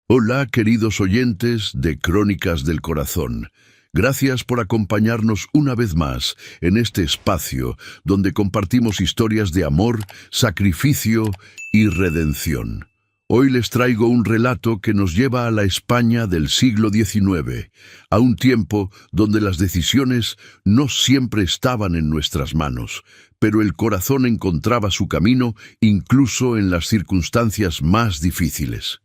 Hola, queridos oyentes de Crónicas del Corazón. Gracias por acompañarnos una vez más en este espacio donde compartimos historias de amor, sacrificio y redención. Hoy les traigo un relato que nos lleva a la España del siglo XIX, a un tiempo donde las decisiones no siempre estaban en nuestras manos, pero el corazón encontraba su camino incluso en las circunstancias más difíciles.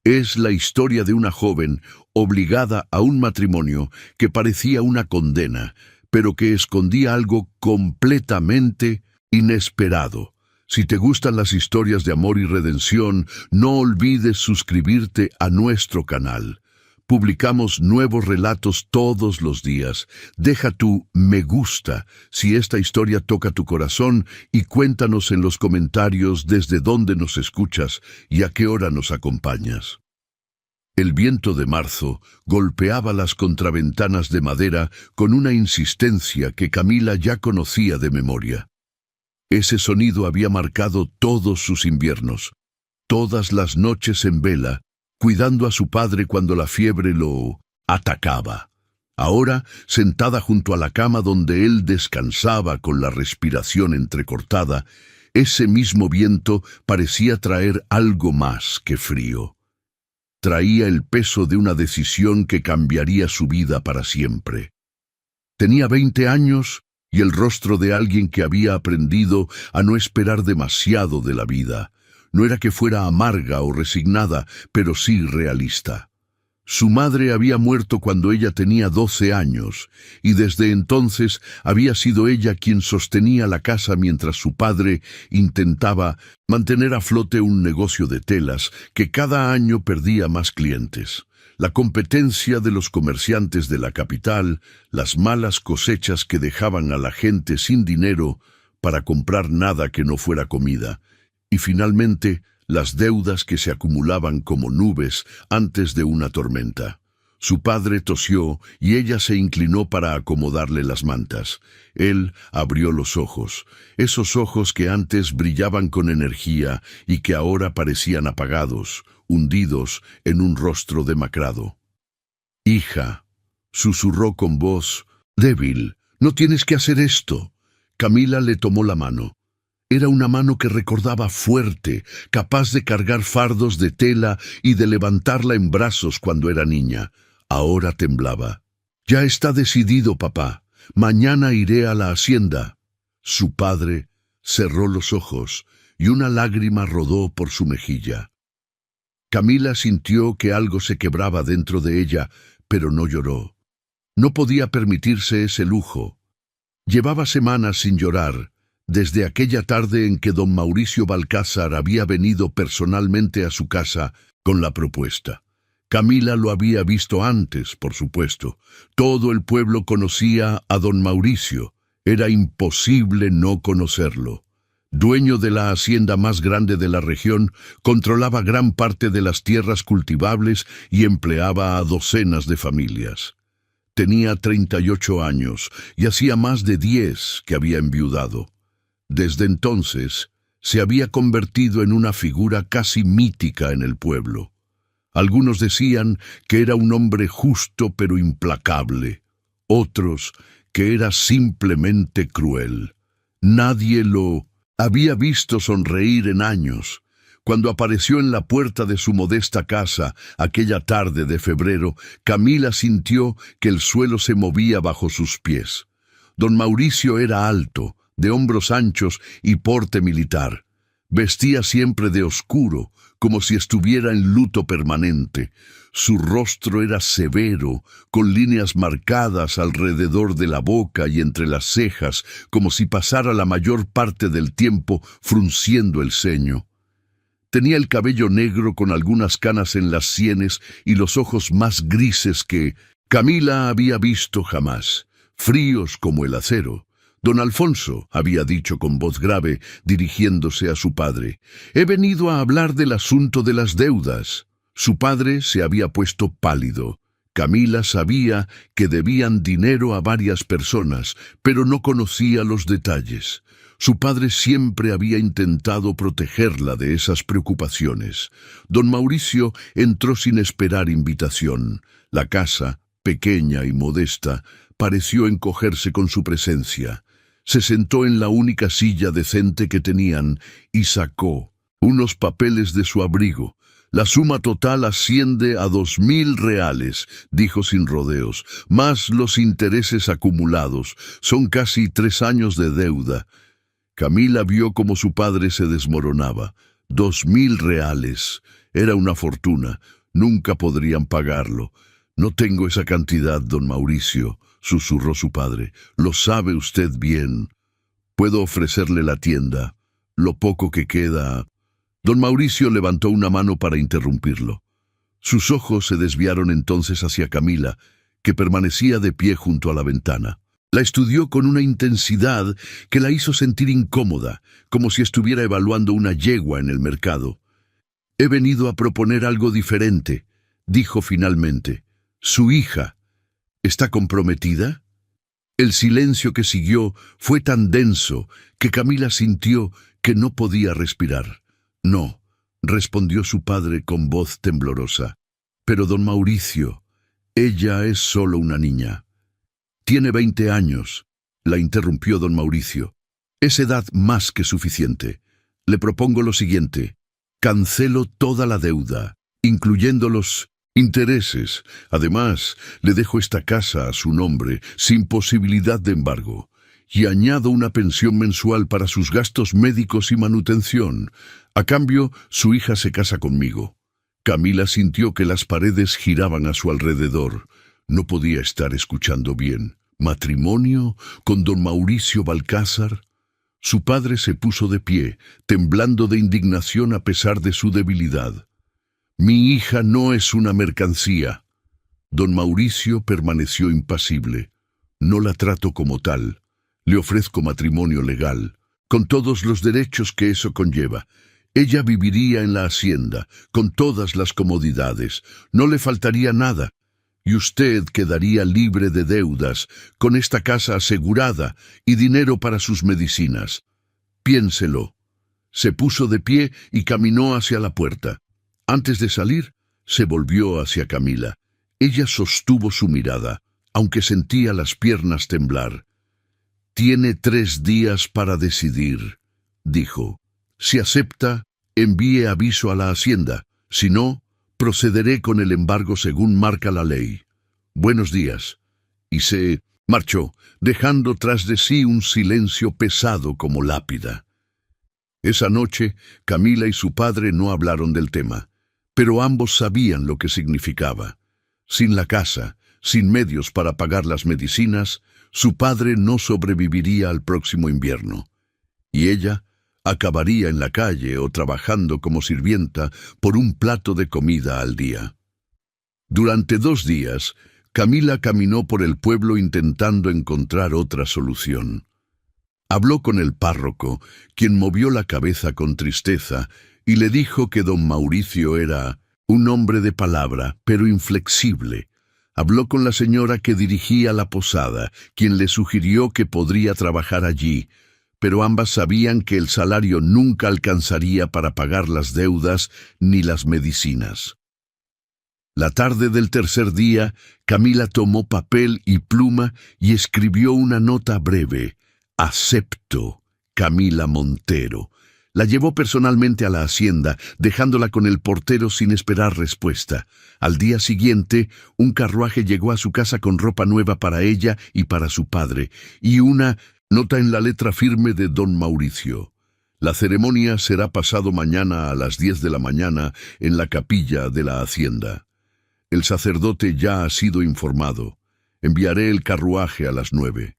Es la historia de una joven obligada a un matrimonio que parecía una condena, pero que escondía algo completamente inesperado. Si te gustan las historias de amor y redención, no olvides suscribirte a nuestro canal. Publicamos nuevos relatos todos los días. Deja tu me gusta si esta historia toca tu corazón y cuéntanos en los comentarios desde dónde nos escuchas y a qué hora nos acompañas. El viento de marzo golpeaba las contraventanas de madera con una insistencia que Camila ya conocía de memoria. Ese sonido había marcado todos sus inviernos, todas las noches en vela, cuidando a su padre cuando la fiebre lo atacaba. Ahora, sentada junto a la cama donde él descansaba con la respiración entrecortada, ese mismo viento parecía traer algo más que frío. Traía el peso de una decisión que cambiaría su vida para siempre. Tenía 20 años y el rostro de alguien que había aprendido a no esperar demasiado de la vida. No era que fuera amarga o resignada, pero sí realista. Su madre había muerto cuando ella tenía 12 años, y desde entonces había sido ella quien sostenía la casa mientras su padre intentaba mantener a flote un negocio de telas que cada año perdía más clientes. La competencia de los comerciantes de la capital, las malas cosechas que dejaban a la gente sin dinero para comprar nada que no fuera comida, y finalmente las deudas que se acumulaban como nubes antes de una tormenta. Su padre tosió y ella se inclinó para acomodarle las mantas. Él abrió los ojos, esos ojos que antes brillaban con energía y que ahora parecían apagados, hundidos en un rostro demacrado. «Hija», susurró con voz débil, «no tienes que hacer esto». Camila le tomó la mano. Era una mano que recordaba fuerte, capaz de cargar fardos de tela y de levantarla en brazos cuando era niña. Ahora temblaba. «Ya está decidido, papá. Mañana iré a la hacienda». Su padre cerró los ojos y una lágrima rodó por su mejilla. Camila sintió que algo se quebraba dentro de ella, pero no lloró. No podía permitirse ese lujo. Llevaba semanas sin llorar, desde aquella tarde en que don Mauricio Balcázar había venido personalmente a su casa con la propuesta. Camila lo había visto antes, por supuesto. Todo el pueblo conocía a don Mauricio. Era imposible no conocerlo. Dueño de la hacienda más grande de la región, controlaba gran parte de las tierras cultivables y empleaba a docenas de familias. Tenía 38 años y hacía más de 10 que había enviudado. Desde entonces, se había convertido en una figura casi mítica en el pueblo. Algunos decían que era un hombre justo pero implacable. Otros, que era simplemente cruel. Nadie lo había visto sonreír en años. Cuando apareció en la puerta de su modesta casa, aquella tarde de febrero, Camila sintió que el suelo se movía bajo sus pies. Don Mauricio era alto, de hombros anchos y porte militar. Vestía siempre de oscuro, como si estuviera en luto permanente. Su rostro era severo, con líneas marcadas alrededor de la boca y entre las cejas, como si pasara la mayor parte del tiempo frunciendo el ceño. Tenía el cabello negro con algunas canas en las sienes y los ojos más grises que Camila había visto jamás, fríos como el acero. «Don Alfonso», había dicho con voz grave, dirigiéndose a su padre, «he venido a hablar del asunto de las deudas». Su padre se había puesto pálido. Camila sabía que debían dinero a varias personas, pero no conocía los detalles. Su padre siempre había intentado protegerla de esas preocupaciones. Don Mauricio entró sin esperar invitación. La casa, pequeña y modesta, pareció encogerse con su presencia. Se sentó en la única silla decente que tenían y sacó unos papeles de su abrigo. La suma total asciende a 2.000 reales, dijo sin rodeos, más los intereses acumulados. Son casi 3 años de deuda. Camila vio cómo su padre se desmoronaba. 2.000 reales. Era una fortuna. Nunca podrían pagarlo. No tengo esa cantidad, don Mauricio, susurró su padre. Lo sabe usted bien. Puedo ofrecerle la tienda. Lo poco que queda. Don Mauricio levantó una mano para interrumpirlo. Sus ojos se desviaron entonces hacia Camila, que permanecía de pie junto a la ventana. La estudió con una intensidad que la hizo sentir incómoda, como si estuviera evaluando una yegua en el mercado. «He venido a proponer algo diferente», dijo finalmente. «Su hija, ¿está comprometida?» El silencio que siguió fue tan denso que Camila sintió que no podía respirar. «No», respondió su padre con voz temblorosa. «Pero don Mauricio, ella es solo una niña». «Tiene 20 años», la interrumpió don Mauricio. «Es edad más que suficiente. Le propongo lo siguiente. Cancelo toda la deuda, incluyendo los intereses. Además, le dejo esta casa a su nombre, sin posibilidad de embargo. Y añado una pensión mensual para sus gastos médicos y manutención. A cambio, su hija se casa conmigo». Camila sintió que las paredes giraban a su alrededor. No podía estar escuchando bien. ¿Matrimonio con don Mauricio Balcázar? Su padre se puso de pie, temblando de indignación a pesar de su debilidad. «Mi hija no es una mercancía». Don Mauricio permaneció impasible. «No la trato como tal. Le ofrezco matrimonio legal, con todos los derechos que eso conlleva. Ella viviría en la hacienda, con todas las comodidades. No le faltaría nada. Y usted quedaría libre de deudas, con esta casa asegurada y dinero para sus medicinas. Piénselo». Se puso de pie y caminó hacia la puerta. Antes de salir, se volvió hacia Camila. Ella sostuvo su mirada, aunque sentía las piernas temblar. «Tiene 3 días para decidir», dijo. «Si acepta, envíe aviso a la hacienda. Si no, procederé con el embargo según marca la ley. Buenos días». Y se marchó, dejando tras de sí un silencio pesado como lápida. Esa noche, Camila y su padre no hablaron del tema, pero ambos sabían lo que significaba. Sin la casa, sin medios para pagar las medicinas, su padre no sobreviviría al próximo invierno. Y ella acabaría en la calle o trabajando como sirvienta por un plato de comida al día. Durante 2 días, Camila caminó por el pueblo intentando encontrar otra solución. Habló con el párroco, quien movió la cabeza con tristeza y le dijo que don Mauricio era un hombre de palabra, pero inflexible. Habló con la señora que dirigía la posada, quien le sugirió que podría trabajar allí, pero ambas sabían que el salario nunca alcanzaría para pagar las deudas ni las medicinas. La tarde del tercer día, Camila tomó papel y pluma y escribió una nota breve. «Acepto, Camila Montero». La llevó personalmente a la hacienda, dejándola con el portero sin esperar respuesta. Al día siguiente, un carruaje llegó a su casa con ropa nueva para ella y para su padre, y una nota en la letra firme de don Mauricio. «La ceremonia será pasado mañana a las 10 de la mañana en la capilla de la hacienda. El sacerdote ya ha sido informado. Enviaré el carruaje a las 9».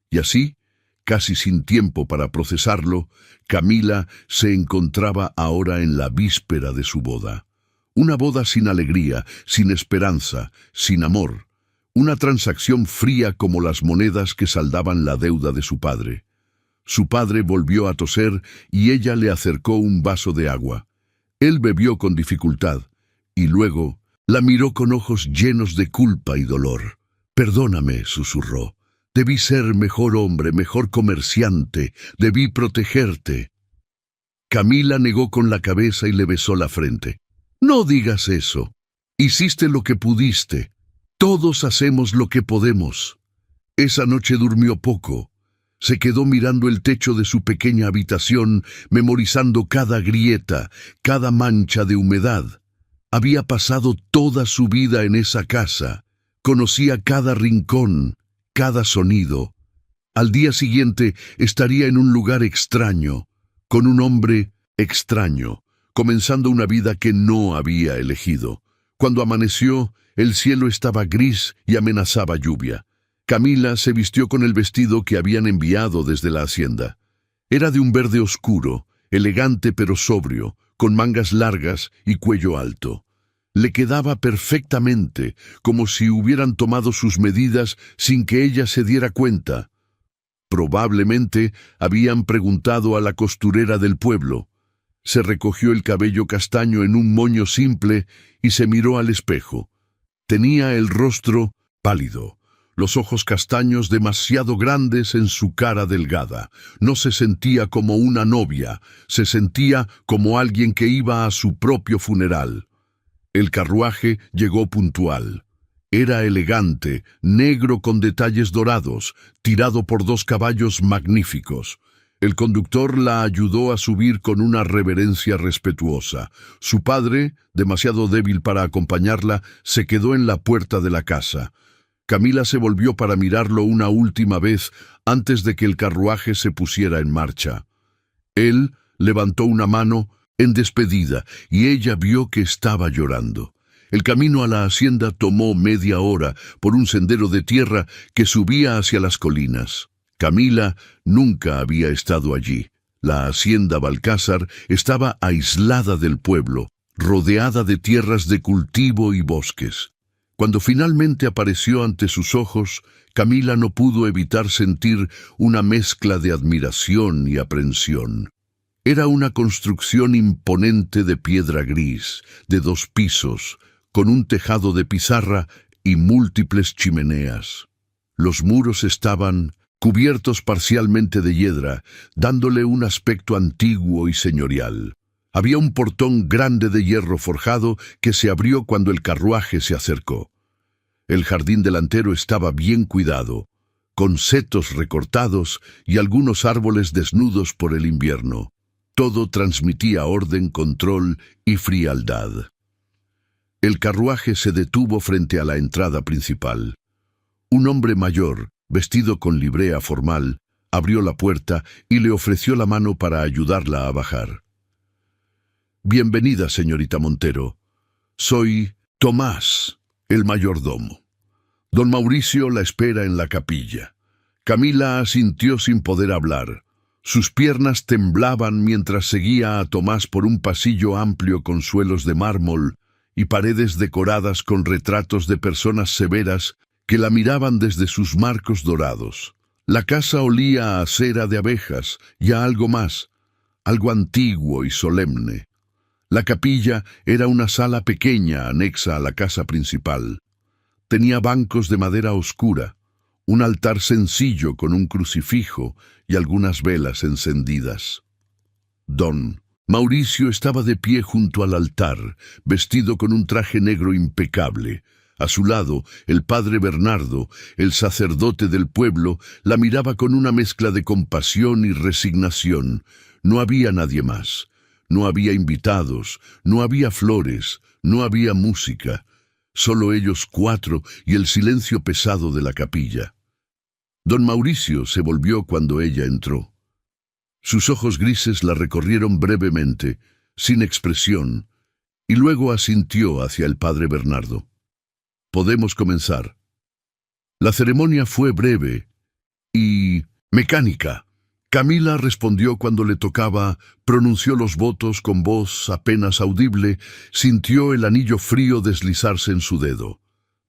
Y así, casi sin tiempo para procesarlo, Camila se encontraba ahora en la víspera de su boda. Una boda sin alegría, sin esperanza, sin amor. Una transacción fría como las monedas que saldaban la deuda de su padre. Su padre volvió a toser y ella le acercó un vaso de agua. Él bebió con dificultad y luego La miró con ojos llenos de culpa y dolor. «Perdóname», susurró. «Debí ser mejor hombre, mejor comerciante. Debí protegerte». Camila negó con la cabeza y le besó la frente. «No digas eso. Hiciste lo que pudiste. Todos hacemos lo que podemos». Esa noche durmió poco. Se quedó mirando el techo de su pequeña habitación, memorizando cada grieta, cada mancha de humedad. Había pasado toda su vida en esa casa. Conocía cada rincón, cada sonido. Al día siguiente estaría en un lugar extraño, con un hombre extraño, comenzando una vida que no había elegido. Cuando amaneció, el cielo estaba gris y amenazaba lluvia. Camila se vistió con el vestido que habían enviado desde la hacienda. Era de un verde oscuro, elegante pero sobrio, con mangas largas y cuello alto. Le quedaba perfectamente, como si hubieran tomado sus medidas sin que ella se diera cuenta. Probablemente habían preguntado a la costurera del pueblo. Se recogió el cabello castaño en un moño simple y se miró al espejo. Tenía el rostro pálido, los ojos castaños demasiado grandes en su cara delgada. No se sentía como una novia, se sentía como alguien que iba a su propio funeral. El carruaje llegó puntual. Era elegante, negro con detalles dorados, tirado por 2 caballos magníficos. El conductor la ayudó a subir con una reverencia respetuosa. Su padre, demasiado débil para acompañarla, se quedó en la puerta de la casa. Camila se volvió para mirarlo una última vez antes de que el carruaje se pusiera en marcha. Él levantó una mano en despedida y ella vio que estaba llorando. El camino a la hacienda tomó media hora por un sendero de tierra que subía hacia las colinas. Camila nunca había estado allí. La hacienda Balcázar estaba aislada del pueblo, rodeada de tierras de cultivo y bosques. Cuando finalmente apareció ante sus ojos, Camila no pudo evitar sentir una mezcla de admiración y aprensión. Era una construcción imponente de piedra gris, de 2 pisos, con un tejado de pizarra y múltiples chimeneas. Los muros estaban cubiertos parcialmente de hiedra, dándole un aspecto antiguo y señorial. Había un portón grande de hierro forjado que se abrió cuando el carruaje se acercó. El jardín delantero estaba bien cuidado, con setos recortados y algunos árboles desnudos por el invierno. Todo transmitía orden, control y frialdad. El carruaje se detuvo frente a la entrada principal. Un hombre mayor, vestido con librea formal, abrió la puerta y le ofreció la mano para ayudarla a bajar. «Bienvenida, señorita Montero. Soy Tomás, el mayordomo. Don Mauricio la espera en la capilla». Camila asintió sin poder hablar. Sus piernas temblaban mientras seguía a Tomás por un pasillo amplio con suelos de mármol y paredes decoradas con retratos de personas severas que la miraban desde sus marcos dorados. La casa olía a cera de abejas y a algo más, algo antiguo y solemne. La capilla era una sala pequeña anexa a la casa principal. Tenía bancos de madera oscura, un altar sencillo con un crucifijo y algunas velas encendidas. Don Mauricio estaba de pie junto al altar, vestido con un traje negro impecable. A su lado, el padre Bernardo, el sacerdote del pueblo, la miraba con una mezcla de compasión y resignación. No había nadie más. No había invitados, no había flores, no había música. Solo ellos 4 y el silencio pesado de la capilla. Don Mauricio se volvió cuando ella entró. Sus ojos grises la recorrieron brevemente, sin expresión, y luego asintió hacia el padre Bernardo. «Podemos comenzar». La ceremonia fue breve y mecánica. Camila respondió cuando le tocaba, pronunció los votos con voz apenas audible, sintió el anillo frío deslizarse en su dedo.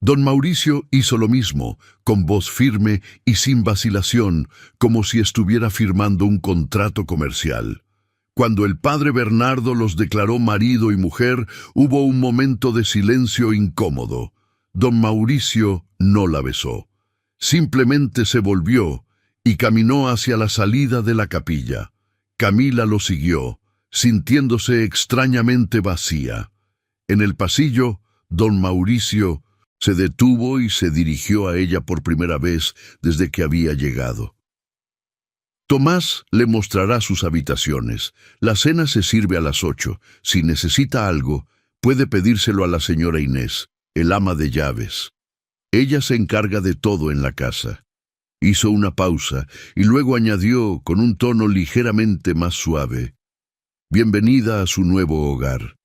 Don Mauricio hizo lo mismo, con voz firme y sin vacilación, como si estuviera firmando un contrato comercial. Cuando el padre Bernardo los declaró marido y mujer, hubo un momento de silencio incómodo. Don Mauricio no la besó. Simplemente se volvió y caminó hacia la salida de la capilla. Camila lo siguió, sintiéndose extrañamente vacía. En el pasillo, don Mauricio se detuvo y se dirigió a ella por primera vez desde que había llegado. Tomás le mostrará sus habitaciones. La cena se sirve a las 8. Si necesita algo, puede pedírselo a la señora Inés, el ama de llaves. Ella se encarga de todo en la casa. Hizo una pausa y luego añadió con un tono ligeramente más suave: «Bienvenida a su nuevo hogar».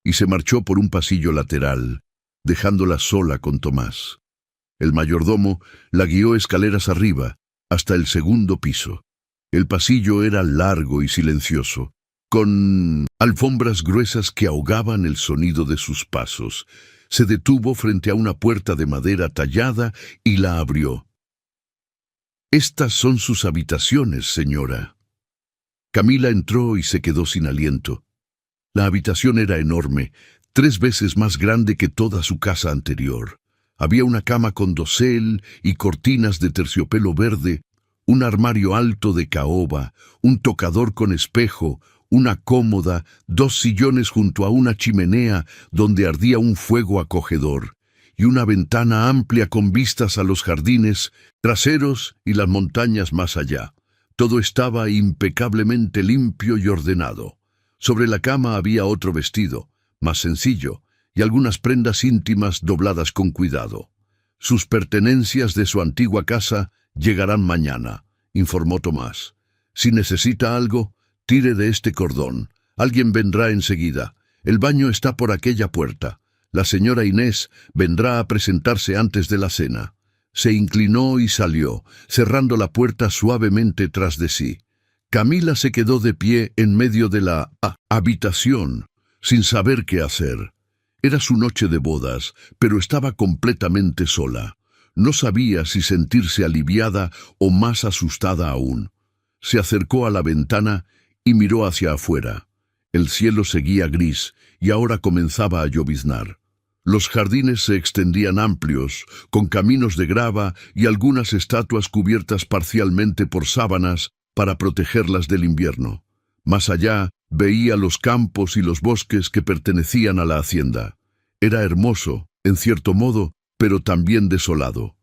Y se marchó por un pasillo lateral, dejándola sola con Tomás. El mayordomo la guió escaleras arriba, hasta el segundo piso. El pasillo era largo y silencioso, con alfombras gruesas que ahogaban el sonido de sus pasos. Se detuvo frente a una puerta de madera tallada y la abrió. «Estas son sus habitaciones, señora». Camila entró y se quedó sin aliento. La habitación era enorme, 3 veces más grande que toda su casa anterior. Había una cama con dosel y cortinas de terciopelo verde, un armario alto de caoba, un tocador con espejo, una cómoda, 2 sillones junto a una chimenea donde ardía un fuego acogedor, y una ventana amplia con vistas a los jardines traseros y las montañas más allá. Todo estaba impecablemente limpio y ordenado. Sobre la cama había otro vestido, más sencillo, y algunas prendas íntimas dobladas con cuidado. «Sus pertenencias de su antigua casa llegarán mañana», informó Tomás. «Si necesita algo, tire de este cordón. Alguien vendrá enseguida. El baño está por aquella puerta. La señora Inés vendrá a presentarse antes de la cena». Se inclinó y salió, cerrando la puerta suavemente tras de sí. Camila se quedó de pie en medio de la habitación, sin saber qué hacer. Era su noche de bodas, pero estaba completamente sola. No sabía si sentirse aliviada o más asustada aún. Se acercó a la ventana y miró hacia afuera. El cielo seguía gris y ahora comenzaba a lloviznar. Los jardines se extendían amplios, con caminos de grava y algunas estatuas cubiertas parcialmente por sábanas para protegerlas del invierno. Más allá, veía los campos y los bosques que pertenecían a la hacienda. Era hermoso, en cierto modo, pero también desolado.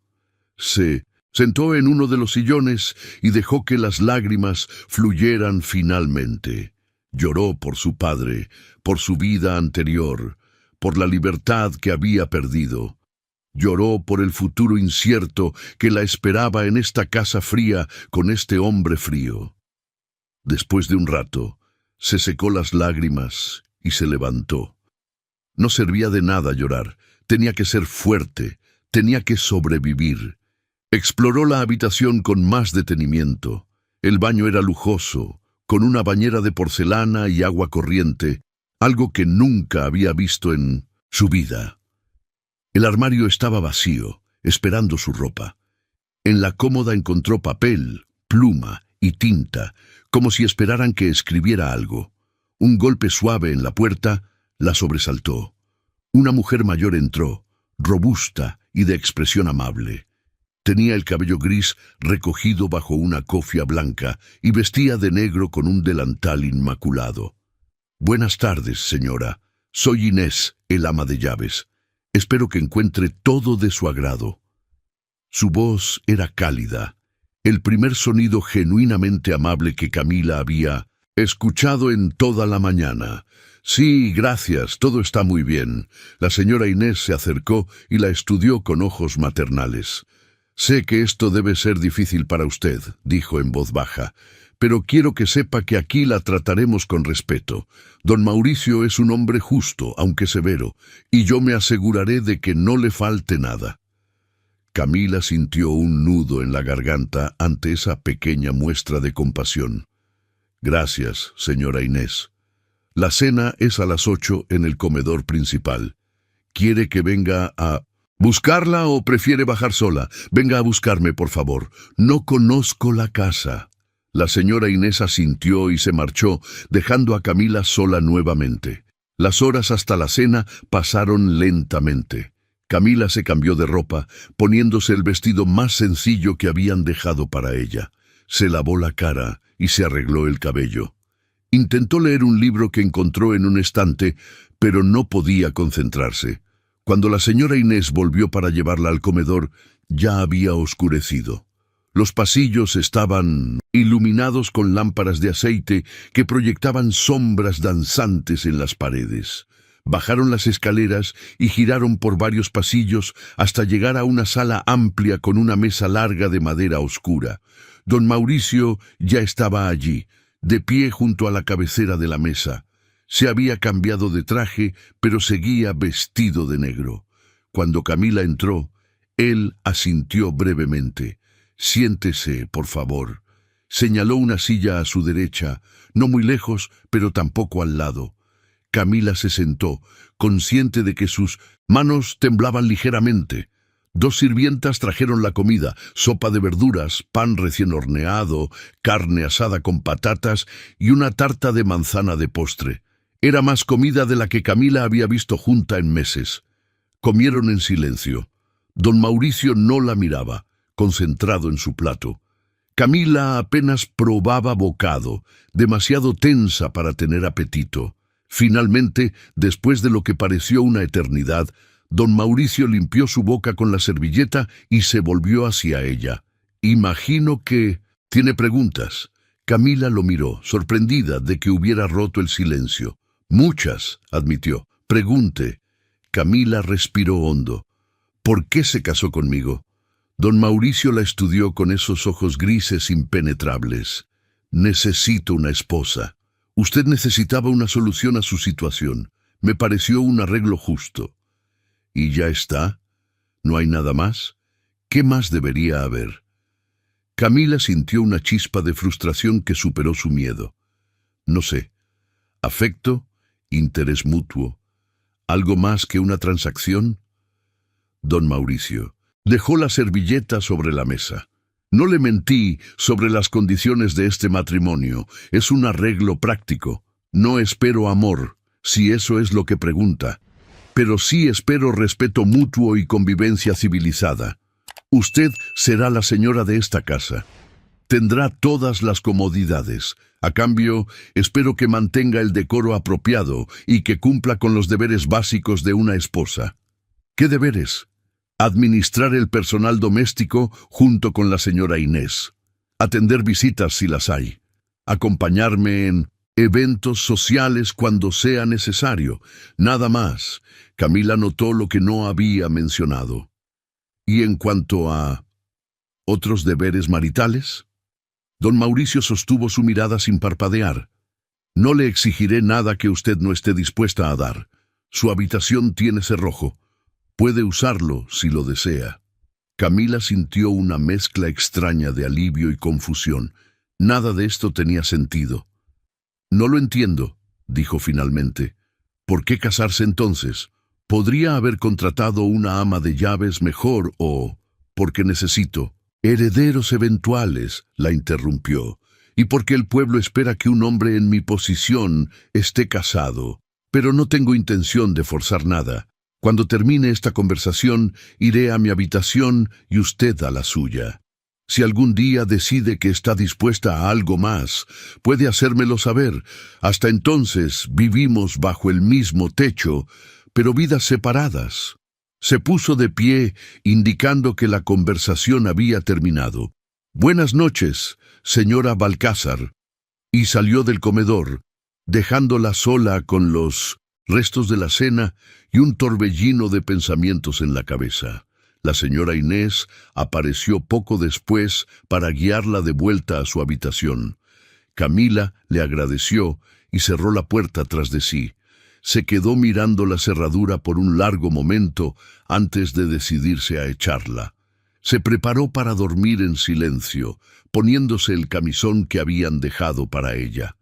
Se sentó en uno de los sillones y dejó que las lágrimas fluyeran finalmente. Lloró por su padre, por su vida anterior, por la libertad que había perdido. Lloró por el futuro incierto que la esperaba en esta casa fría con este hombre frío. Después de un rato, se secó las lágrimas y se levantó. No servía de nada llorar, tenía que ser fuerte, tenía que sobrevivir. Exploró la habitación con más detenimiento. El baño era lujoso, con una bañera de porcelana y agua corriente, algo que nunca había visto en su vida. El armario estaba vacío, esperando su ropa. En la cómoda encontró papel, pluma y tinta, como si esperaran que escribiera algo. Un golpe suave en la puerta la sobresaltó. Una mujer mayor entró, robusta y de expresión amable. Tenía el cabello gris recogido bajo una cofia blanca y vestía de negro con un delantal inmaculado. «Buenas tardes, señora. Soy Inés, el ama de llaves. Espero que encuentre todo de su agrado». Su voz era cálida, el primer sonido genuinamente amable que Camila había escuchado en toda la mañana. «Sí, gracias, todo está muy bien». La señora Inés se acercó y la estudió con ojos maternales. «Sé que esto debe ser difícil para usted», dijo en voz baja, «pero quiero que sepa que aquí la trataremos con respeto. Don Mauricio es un hombre justo, aunque severo, y yo me aseguraré de que no le falte nada». Camila sintió un nudo en la garganta ante esa pequeña muestra de compasión. «Gracias, señora Inés. La cena es a las 8 en el comedor principal. ¿Quiere que venga a buscarla o prefiere bajar sola? Venga a buscarme, por favor. No conozco la casa». La señora Inés asintió y se marchó, dejando a Camila sola nuevamente. Las horas hasta la cena pasaron lentamente. Camila se cambió de ropa, poniéndose el vestido más sencillo que habían dejado para ella. Se lavó la cara y se arregló el cabello. Intentó leer un libro que encontró en un estante, pero no podía concentrarse. Cuando la señora Inés volvió para llevarla al comedor, ya había oscurecido. Los pasillos estaban iluminados con lámparas de aceite que proyectaban sombras danzantes en las paredes. Bajaron las escaleras y giraron por varios pasillos hasta llegar a una sala amplia con una mesa larga de madera oscura. Don Mauricio ya estaba allí, de pie junto a la cabecera de la mesa. Se había cambiado de traje, pero seguía vestido de negro. Cuando Camila entró, él asintió brevemente. «Siéntese, por favor». Señaló una silla a su derecha, no muy lejos, pero tampoco al lado. Camila se sentó, consciente de que sus manos temblaban ligeramente. Dos sirvientas trajeron la comida, sopa de verduras, pan recién horneado, carne asada con patatas y una tarta de manzana de postre. Era más comida de la que Camila había visto junta en meses. Comieron en silencio. Don Mauricio no la miraba, concentrado en su plato. Camila apenas probaba bocado, demasiado tensa para tener apetito. Finalmente, después de lo que pareció una eternidad, don Mauricio limpió su boca con la servilleta y se volvió hacia ella. «Imagino que tiene preguntas». Camila lo miró, sorprendida de que hubiera roto el silencio. «Muchas», admitió. «Pregunte». Camila respiró hondo. «¿Por qué se casó conmigo?» Don Mauricio la estudió con esos ojos grises impenetrables. «Necesito una esposa. Usted necesitaba una solución a su situación. Me pareció un arreglo justo». «¿Y ya está? ¿No hay nada más? ¿Qué más debería haber?» Camila sintió una chispa de frustración que superó su miedo. «No sé. ¿Afecto? ¿Interés mutuo? ¿Algo más que una transacción?» Don Mauricio dejó la servilleta sobre la mesa. «No le mentí sobre las condiciones de este matrimonio. Es un arreglo práctico. No espero amor, si eso es lo que pregunta. Pero sí espero respeto mutuo y convivencia civilizada. Usted será la señora de esta casa. Tendrá todas las comodidades. A cambio, espero que mantenga el decoro apropiado y que cumpla con los deberes básicos de una esposa». «¿Qué deberes?» «Administrar el personal doméstico junto con la señora Inés. Atender visitas si las hay. Acompañarme en eventos sociales cuando sea necesario. Nada más». Camila notó lo que no había mencionado. «¿Y en cuanto a otros deberes maritales?» Don Mauricio sostuvo su mirada sin parpadear. «No le exigiré nada que usted no esté dispuesta a dar. Su habitación tiene cerrojo. Puede usarlo si lo desea». Camila sintió una mezcla extraña de alivio y confusión. Nada de esto tenía sentido. «No lo entiendo», dijo finalmente. «¿Por qué casarse entonces? Podría haber contratado una ama de llaves mejor o porque necesito herederos eventuales», la interrumpió, «y porque el pueblo espera que un hombre en mi posición esté casado. Pero no tengo intención de forzar nada. Cuando termine esta conversación, iré a mi habitación y usted a la suya. Si algún día decide que está dispuesta a algo más, puede hacérmelo saber. Hasta entonces vivimos bajo el mismo techo, pero vidas separadas». Se puso de pie, indicando que la conversación había terminado. «Buenas noches, señora Balcázar», y salió del comedor, dejándola sola con los restos de la cena y un torbellino de pensamientos en la cabeza. La señora Inés apareció poco después para guiarla de vuelta a su habitación. Camila le agradeció y cerró la puerta tras de sí. Se quedó mirando la cerradura por un largo momento antes de decidirse a echarla. Se preparó para dormir en silencio, poniéndose el camisón que habían dejado para ella.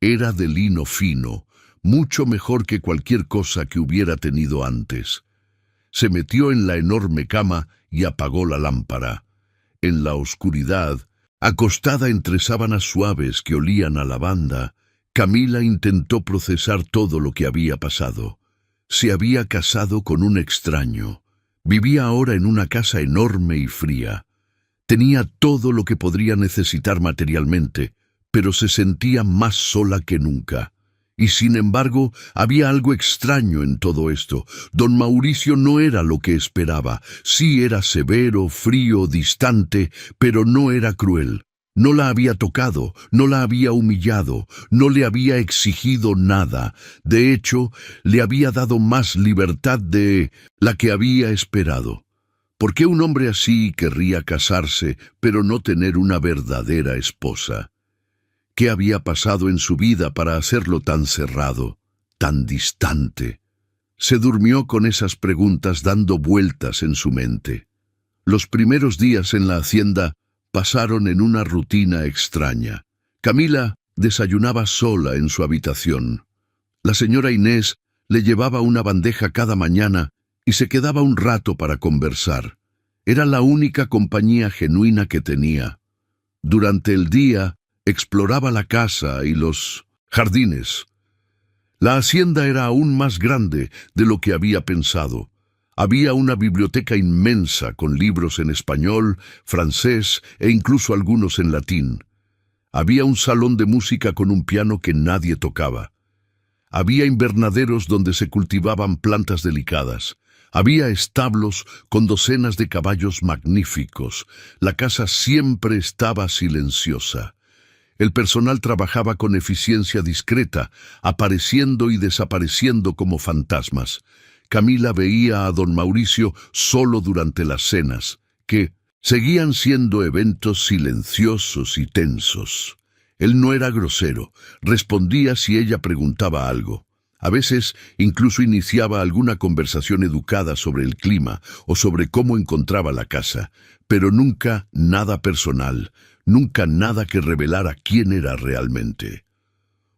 Era de lino fino, mucho mejor que cualquier cosa que hubiera tenido antes. Se metió en la enorme cama y apagó la lámpara. En la oscuridad, Acostada entre sábanas suaves que olían a lavanda, Camila intentó procesar todo lo que había pasado. Se había casado con un extraño. Vivía ahora en una casa enorme y fría. Tenía todo lo que podría necesitar materialmente, pero se sentía más sola que nunca. Y sin embargo, había algo extraño en todo esto. Don Mauricio no era lo que esperaba. Sí era severo, frío, distante, pero no era cruel. No la había tocado, no la había humillado, no le había exigido nada. De hecho, le había dado más libertad de la que había esperado. ¿Por qué un hombre así querría casarse, pero no tener una verdadera esposa? ¿Qué había pasado en su vida para hacerlo tan cerrado, tan distante? Se durmió con esas preguntas dando vueltas en su mente. Los primeros días en la hacienda pasaron en una rutina extraña. Camila desayunaba sola en su habitación. La señora Inés le llevaba una bandeja cada mañana y se quedaba un rato para conversar. Era la única compañía genuina que tenía. Durante el día, exploraba la casa y los jardines. La hacienda era aún más grande de lo que había pensado. Había una biblioteca inmensa con libros en español, francés e incluso algunos en latín. Había un salón de música con un piano que nadie tocaba. Había invernaderos donde se cultivaban plantas delicadas. Había establos con docenas de caballos magníficos. La casa siempre estaba silenciosa. El personal trabajaba con eficiencia discreta, apareciendo y desapareciendo como fantasmas. Camila veía a don Mauricio solo durante las cenas, que seguían siendo eventos silenciosos y tensos. Él no era grosero, respondía si ella preguntaba algo. A veces incluso iniciaba alguna conversación educada sobre el clima o sobre cómo encontraba la casa, pero nunca nada personal, nunca nada que revelara quién era realmente.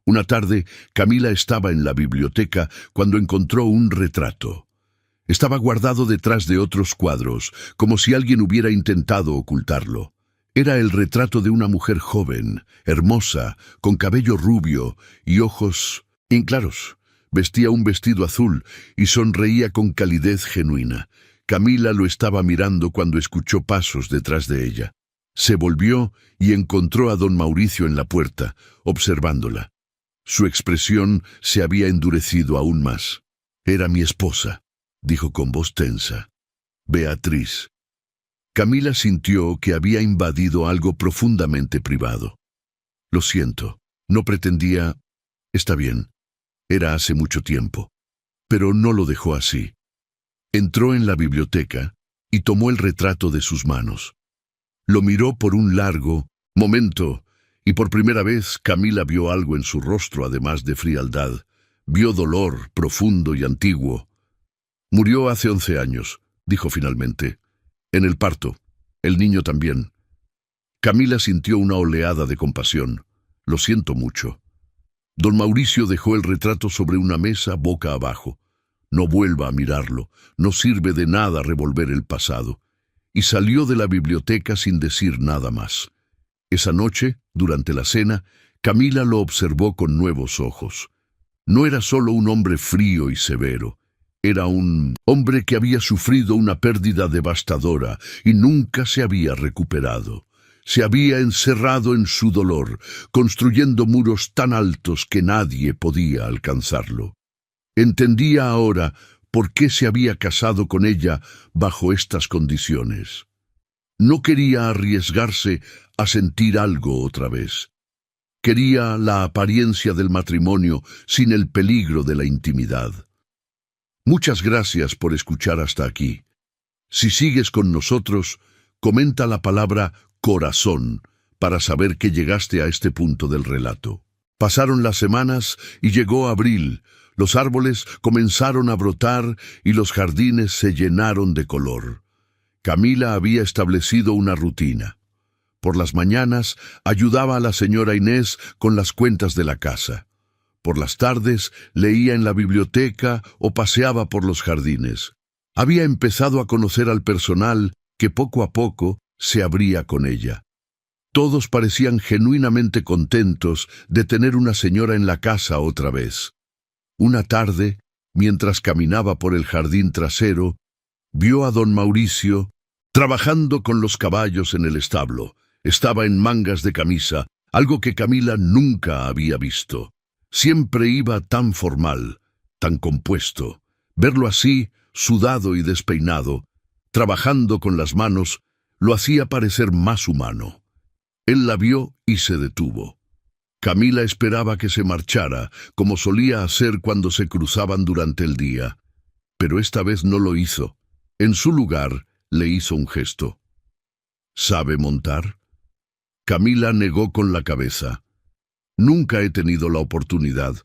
Una tarde, Camila estaba en la biblioteca cuando encontró un retrato. Estaba guardado detrás de otros cuadros, como si alguien hubiera intentado ocultarlo. Era el retrato de una mujer joven, hermosa, con cabello rubio y ojos claros. Vestía un vestido azul y sonreía con calidez genuina. Camila lo estaba mirando cuando escuchó pasos detrás de ella. Se volvió y encontró a don Mauricio en la puerta, observándola. Su expresión se había endurecido aún más. «Era mi esposa», dijo con voz tensa. «Beatriz». Camila sintió que había invadido algo profundamente privado. «Lo siento, no pretendía...» «Está bien, era hace mucho tiempo». Pero no lo dejó así. Entró en la biblioteca y tomó el retrato de sus manos. Lo miró por un largo momento, y por primera vez Camila vio algo en su rostro además de frialdad. Vio dolor profundo y antiguo. «Murió hace 11 años», dijo finalmente. «En el parto. El niño también». Camila sintió una oleada de compasión. «Lo siento mucho». Don Mauricio dejó el retrato sobre una mesa boca abajo. «No vuelva a mirarlo. No sirve de nada revolver el pasado». Y salió de la biblioteca sin decir nada más. Esa noche, durante la cena, Camila lo observó con nuevos ojos. No era solo un hombre frío y severo. Era un hombre que había sufrido una pérdida devastadora y nunca se había recuperado. Se había encerrado en su dolor, construyendo muros tan altos que nadie podía alcanzarlo. Entendía ahora por qué se había casado con ella bajo estas condiciones. No quería arriesgarse a sentir algo otra vez. Quería la apariencia del matrimonio sin el peligro de la intimidad. Muchas gracias por escuchar hasta aquí. Si sigues con nosotros, comenta la palabra corazón para saber que llegaste a este punto del relato. Pasaron las semanas y llegó abril. Los árboles comenzaron a brotar y los jardines se llenaron de color. Camila había establecido una rutina. Por las mañanas ayudaba a la señora Inés con las cuentas de la casa. Por las tardes leía en la biblioteca o paseaba por los jardines. Había empezado a conocer al personal que poco a poco se abría con ella. Todos parecían genuinamente contentos de tener una señora en la casa otra vez. Una tarde, mientras caminaba por el jardín trasero, vio a don Mauricio trabajando con los caballos en el establo. Estaba en mangas de camisa, algo que Camila nunca había visto. Siempre iba tan formal, tan compuesto. Verlo así, sudado y despeinado, trabajando con las manos, lo hacía parecer más humano. Él la vio y se detuvo. Camila esperaba que se marchara, como solía hacer cuando se cruzaban durante el día. Pero esta vez no lo hizo. En su lugar, le hizo un gesto. ¿Sabe montar? Camila negó con la cabeza. Nunca he tenido la oportunidad.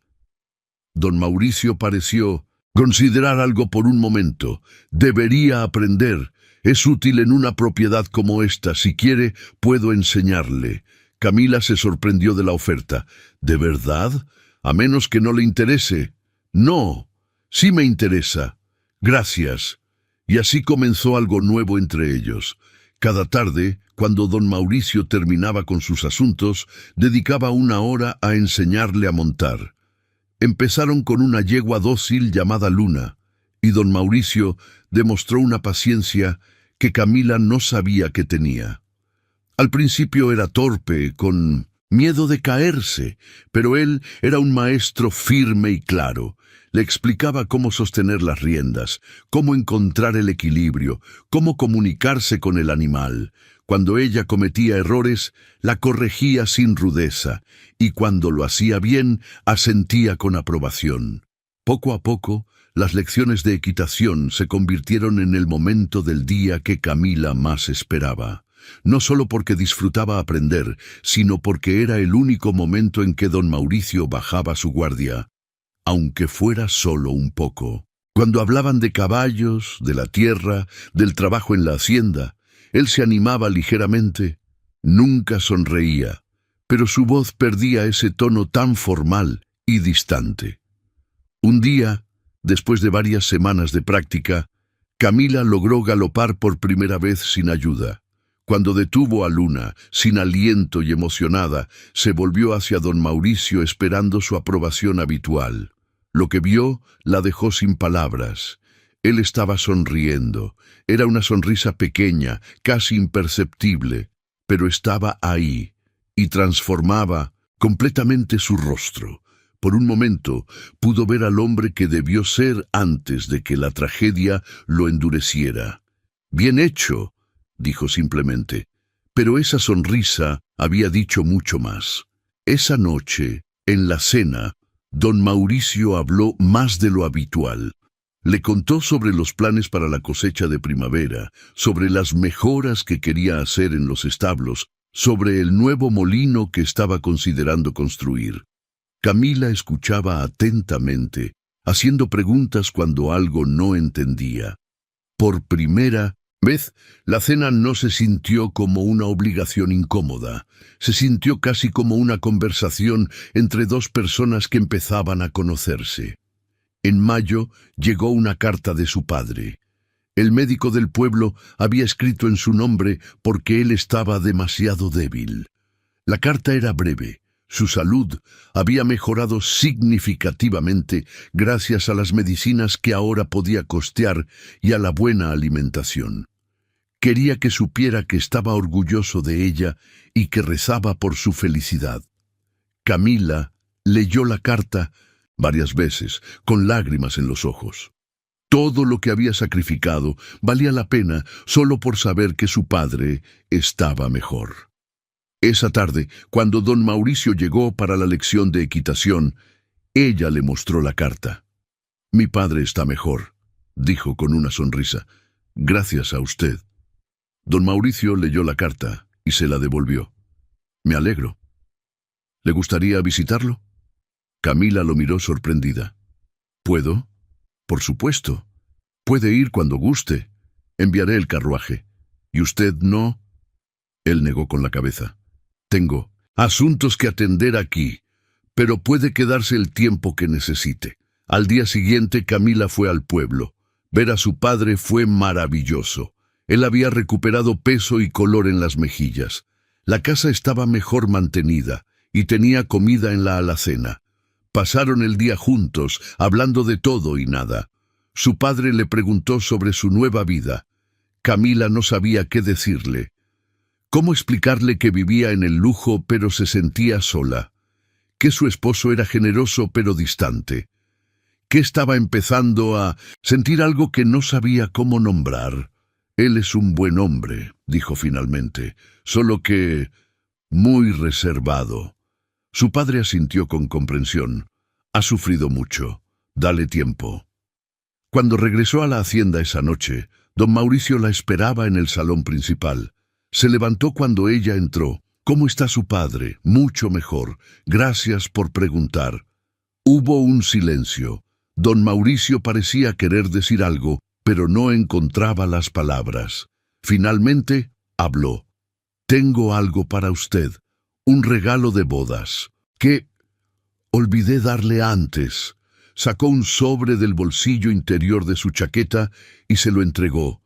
Don Mauricio pareció considerar algo por un momento. Debería aprender. Es útil en una propiedad como esta. Si quiere, puedo enseñarle. Camila se sorprendió de la oferta. ¿De verdad? A menos que no le interese. No, sí me interesa. Gracias. Y así comenzó algo nuevo entre ellos. Cada tarde, cuando don Mauricio terminaba con sus asuntos, dedicaba una hora a enseñarle a montar. Empezaron con una yegua dócil llamada Luna, y don Mauricio demostró una paciencia que Camila no sabía que tenía. Al principio era torpe, con miedo de caerse, pero él era un maestro firme y claro. Le explicaba cómo sostener las riendas, cómo encontrar el equilibrio, cómo comunicarse con el animal. Cuando ella cometía errores, la corregía sin rudeza, y cuando lo hacía bien, asentía con aprobación. Poco a poco, las lecciones de equitación se convirtieron en el momento del día que Camila más esperaba. No solo porque disfrutaba aprender, sino porque era el único momento en que don Mauricio bajaba su guardia, aunque fuera solo un poco. Cuando hablaban de caballos, de la tierra, del trabajo en la hacienda, él se animaba ligeramente. Nunca sonreía, pero su voz perdía ese tono tan formal y distante. Un día, después de varias semanas de práctica, Camila logró galopar por primera vez sin ayuda. Cuando detuvo a Luna, sin aliento y emocionada, se volvió hacia don Mauricio esperando su aprobación habitual. Lo que vio la dejó sin palabras. Él estaba sonriendo. Era una sonrisa pequeña, casi imperceptible, pero estaba ahí y transformaba completamente su rostro. Por un momento pudo ver al hombre que debió ser antes de que la tragedia lo endureciera. «Bien hecho», dijo simplemente, pero esa sonrisa había dicho mucho más. Esa noche, en la cena, don Mauricio habló más de lo habitual. Le contó sobre los planes para la cosecha de primavera, sobre las mejoras que quería hacer en los establos, sobre el nuevo molino que estaba considerando construir. Camila escuchaba atentamente, haciendo preguntas cuando algo no entendía. Por primera vez, la cena no se sintió como una obligación incómoda, se sintió casi como una conversación entre dos personas que empezaban a conocerse. En mayo llegó una carta de su padre. El médico del pueblo había escrito en su nombre porque él estaba demasiado débil. La carta era breve. Su salud había mejorado significativamente gracias a las medicinas que ahora podía costear y a la buena alimentación. Quería que supiera que estaba orgulloso de ella y que rezaba por su felicidad. Camila leyó la carta varias veces, con lágrimas en los ojos. Todo lo que había sacrificado valía la pena solo por saber que su padre estaba mejor. Esa tarde, cuando don Mauricio llegó para la lección de equitación, ella le mostró la carta. «Mi padre está mejor», dijo con una sonrisa. «Gracias a usted». Don Mauricio leyó la carta y se la devolvió. «Me alegro. ¿Le gustaría visitarlo?» Camila lo miró sorprendida. «¿Puedo?» «Por supuesto. Puede ir cuando guste. Enviaré el carruaje. ¿Y usted no?» Él negó con la cabeza. «Tengo asuntos que atender aquí, pero puede quedarse el tiempo que necesite». Al día siguiente, Camila fue al pueblo. Ver a su padre fue maravilloso. Él había recuperado peso y color en las mejillas. La casa estaba mejor mantenida y tenía comida en la alacena. Pasaron el día juntos, hablando de todo y nada. Su padre le preguntó sobre su nueva vida. Camila no sabía qué decirle. ¿Cómo explicarle que vivía en el lujo pero se sentía sola? Que su esposo era generoso pero distante. Que estaba empezando a sentir algo que no sabía cómo nombrar. Él es un buen hombre, dijo finalmente, solo que muy reservado. Su padre asintió con comprensión. Ha sufrido mucho. Dale tiempo. Cuando regresó a la hacienda esa noche, don Mauricio la esperaba en el salón principal. Se levantó cuando ella entró. ¿Cómo está su padre? Mucho mejor. Gracias por preguntar. Hubo un silencio. Don Mauricio parecía querer decir algo, pero no encontraba las palabras. Finalmente, habló. Tengo algo para usted. Un regalo de bodas. ¿Qué? Olvidé darle antes. Sacó un sobre del bolsillo interior de su chaqueta y se lo entregó.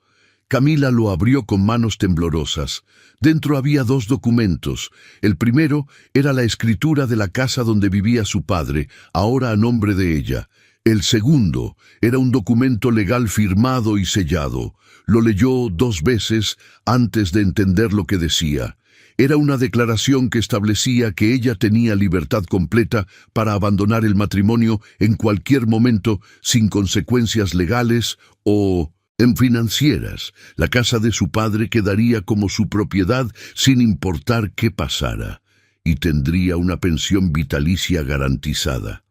Camila lo abrió con manos temblorosas. Dentro había 2 documentos. El primero era la escritura de la casa donde vivía su padre, ahora a nombre de ella. El segundo era un documento legal firmado y sellado. Lo leyó 2 veces antes de entender lo que decía. Era una declaración que establecía que ella tenía libertad completa para abandonar el matrimonio en cualquier momento sin consecuencias legales o financieras. La casa de su padre quedaría como su propiedad sin importar qué pasara, y tendría una pensión vitalicia garantizada.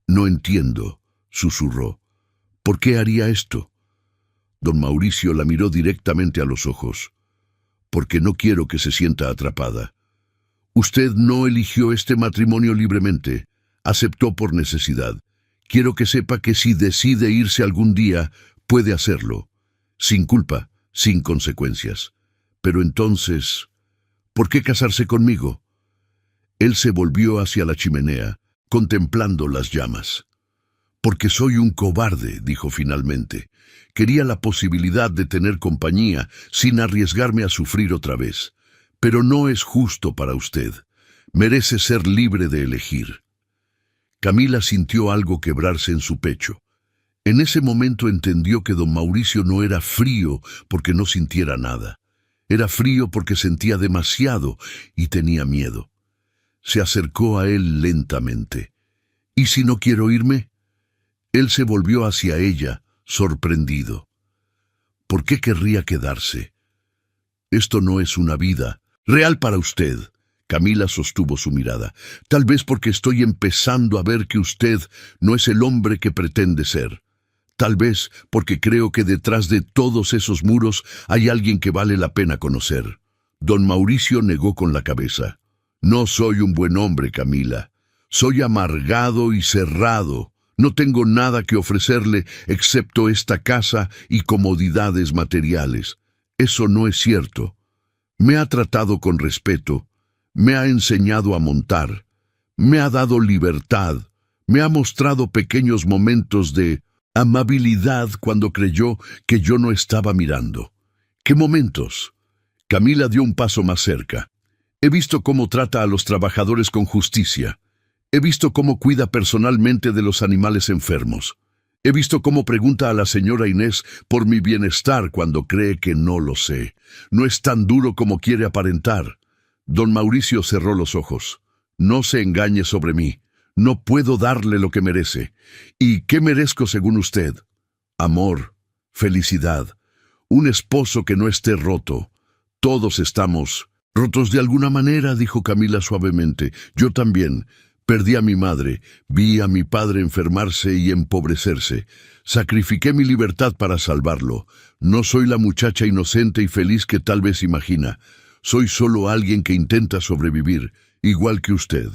No entiendo, susurró. ¿Por qué haría esto? Don Mauricio la miró directamente a los ojos. Porque no quiero que se sienta atrapada. Usted no eligió este matrimonio libremente, aceptó por necesidad. Quiero que sepa que si decide irse algún día, puede hacerlo, sin culpa, sin consecuencias. Pero entonces, ¿por qué casarse conmigo? Él se volvió hacia la chimenea, contemplando las llamas. Porque soy un cobarde, dijo finalmente. Quería la posibilidad de tener compañía sin arriesgarme a sufrir otra vez. Pero no es justo para usted. Merece ser libre de elegir. Camila sintió algo quebrarse en su pecho. En ese momento entendió que don Mauricio no era frío porque no sintiera nada. Era frío porque sentía demasiado y tenía miedo. Se acercó a él lentamente. ¿Y si no quiero irme? Él se volvió hacia ella, sorprendido. ¿Por qué querría quedarse? Esto no es una vida real para usted. Camila sostuvo su mirada. Tal vez porque estoy empezando a ver que usted no es el hombre que pretende ser. Tal vez porque creo que detrás de todos esos muros hay alguien que vale la pena conocer. Don Mauricio negó con la cabeza. No soy un buen hombre, Camila. Soy amargado y cerrado. No tengo nada que ofrecerle excepto esta casa y comodidades materiales. Eso no es cierto. Me ha tratado con respeto, me ha enseñado a montar, me ha dado libertad, me ha mostrado pequeños momentos de amabilidad cuando creyó que yo no estaba mirando. ¿Qué momentos? Camila dio un paso más cerca. He visto cómo trata a los trabajadores con justicia. He visto cómo cuida personalmente de los animales enfermos. He visto cómo pregunta a la señora Inés por mi bienestar cuando cree que no lo sé. No es tan duro como quiere aparentar. Don Mauricio cerró los ojos. No se engañe sobre mí. No puedo darle lo que merece. ¿Y qué merezco según usted? Amor, felicidad, un esposo que no esté roto. Todos estamos rotos de alguna manera, dijo Camila suavemente. Yo también. Perdí a mi madre, vi a mi padre enfermarse y empobrecerse. Sacrifiqué mi libertad para salvarlo. No soy la muchacha inocente y feliz que tal vez imagina. Soy solo alguien que intenta sobrevivir, igual que usted.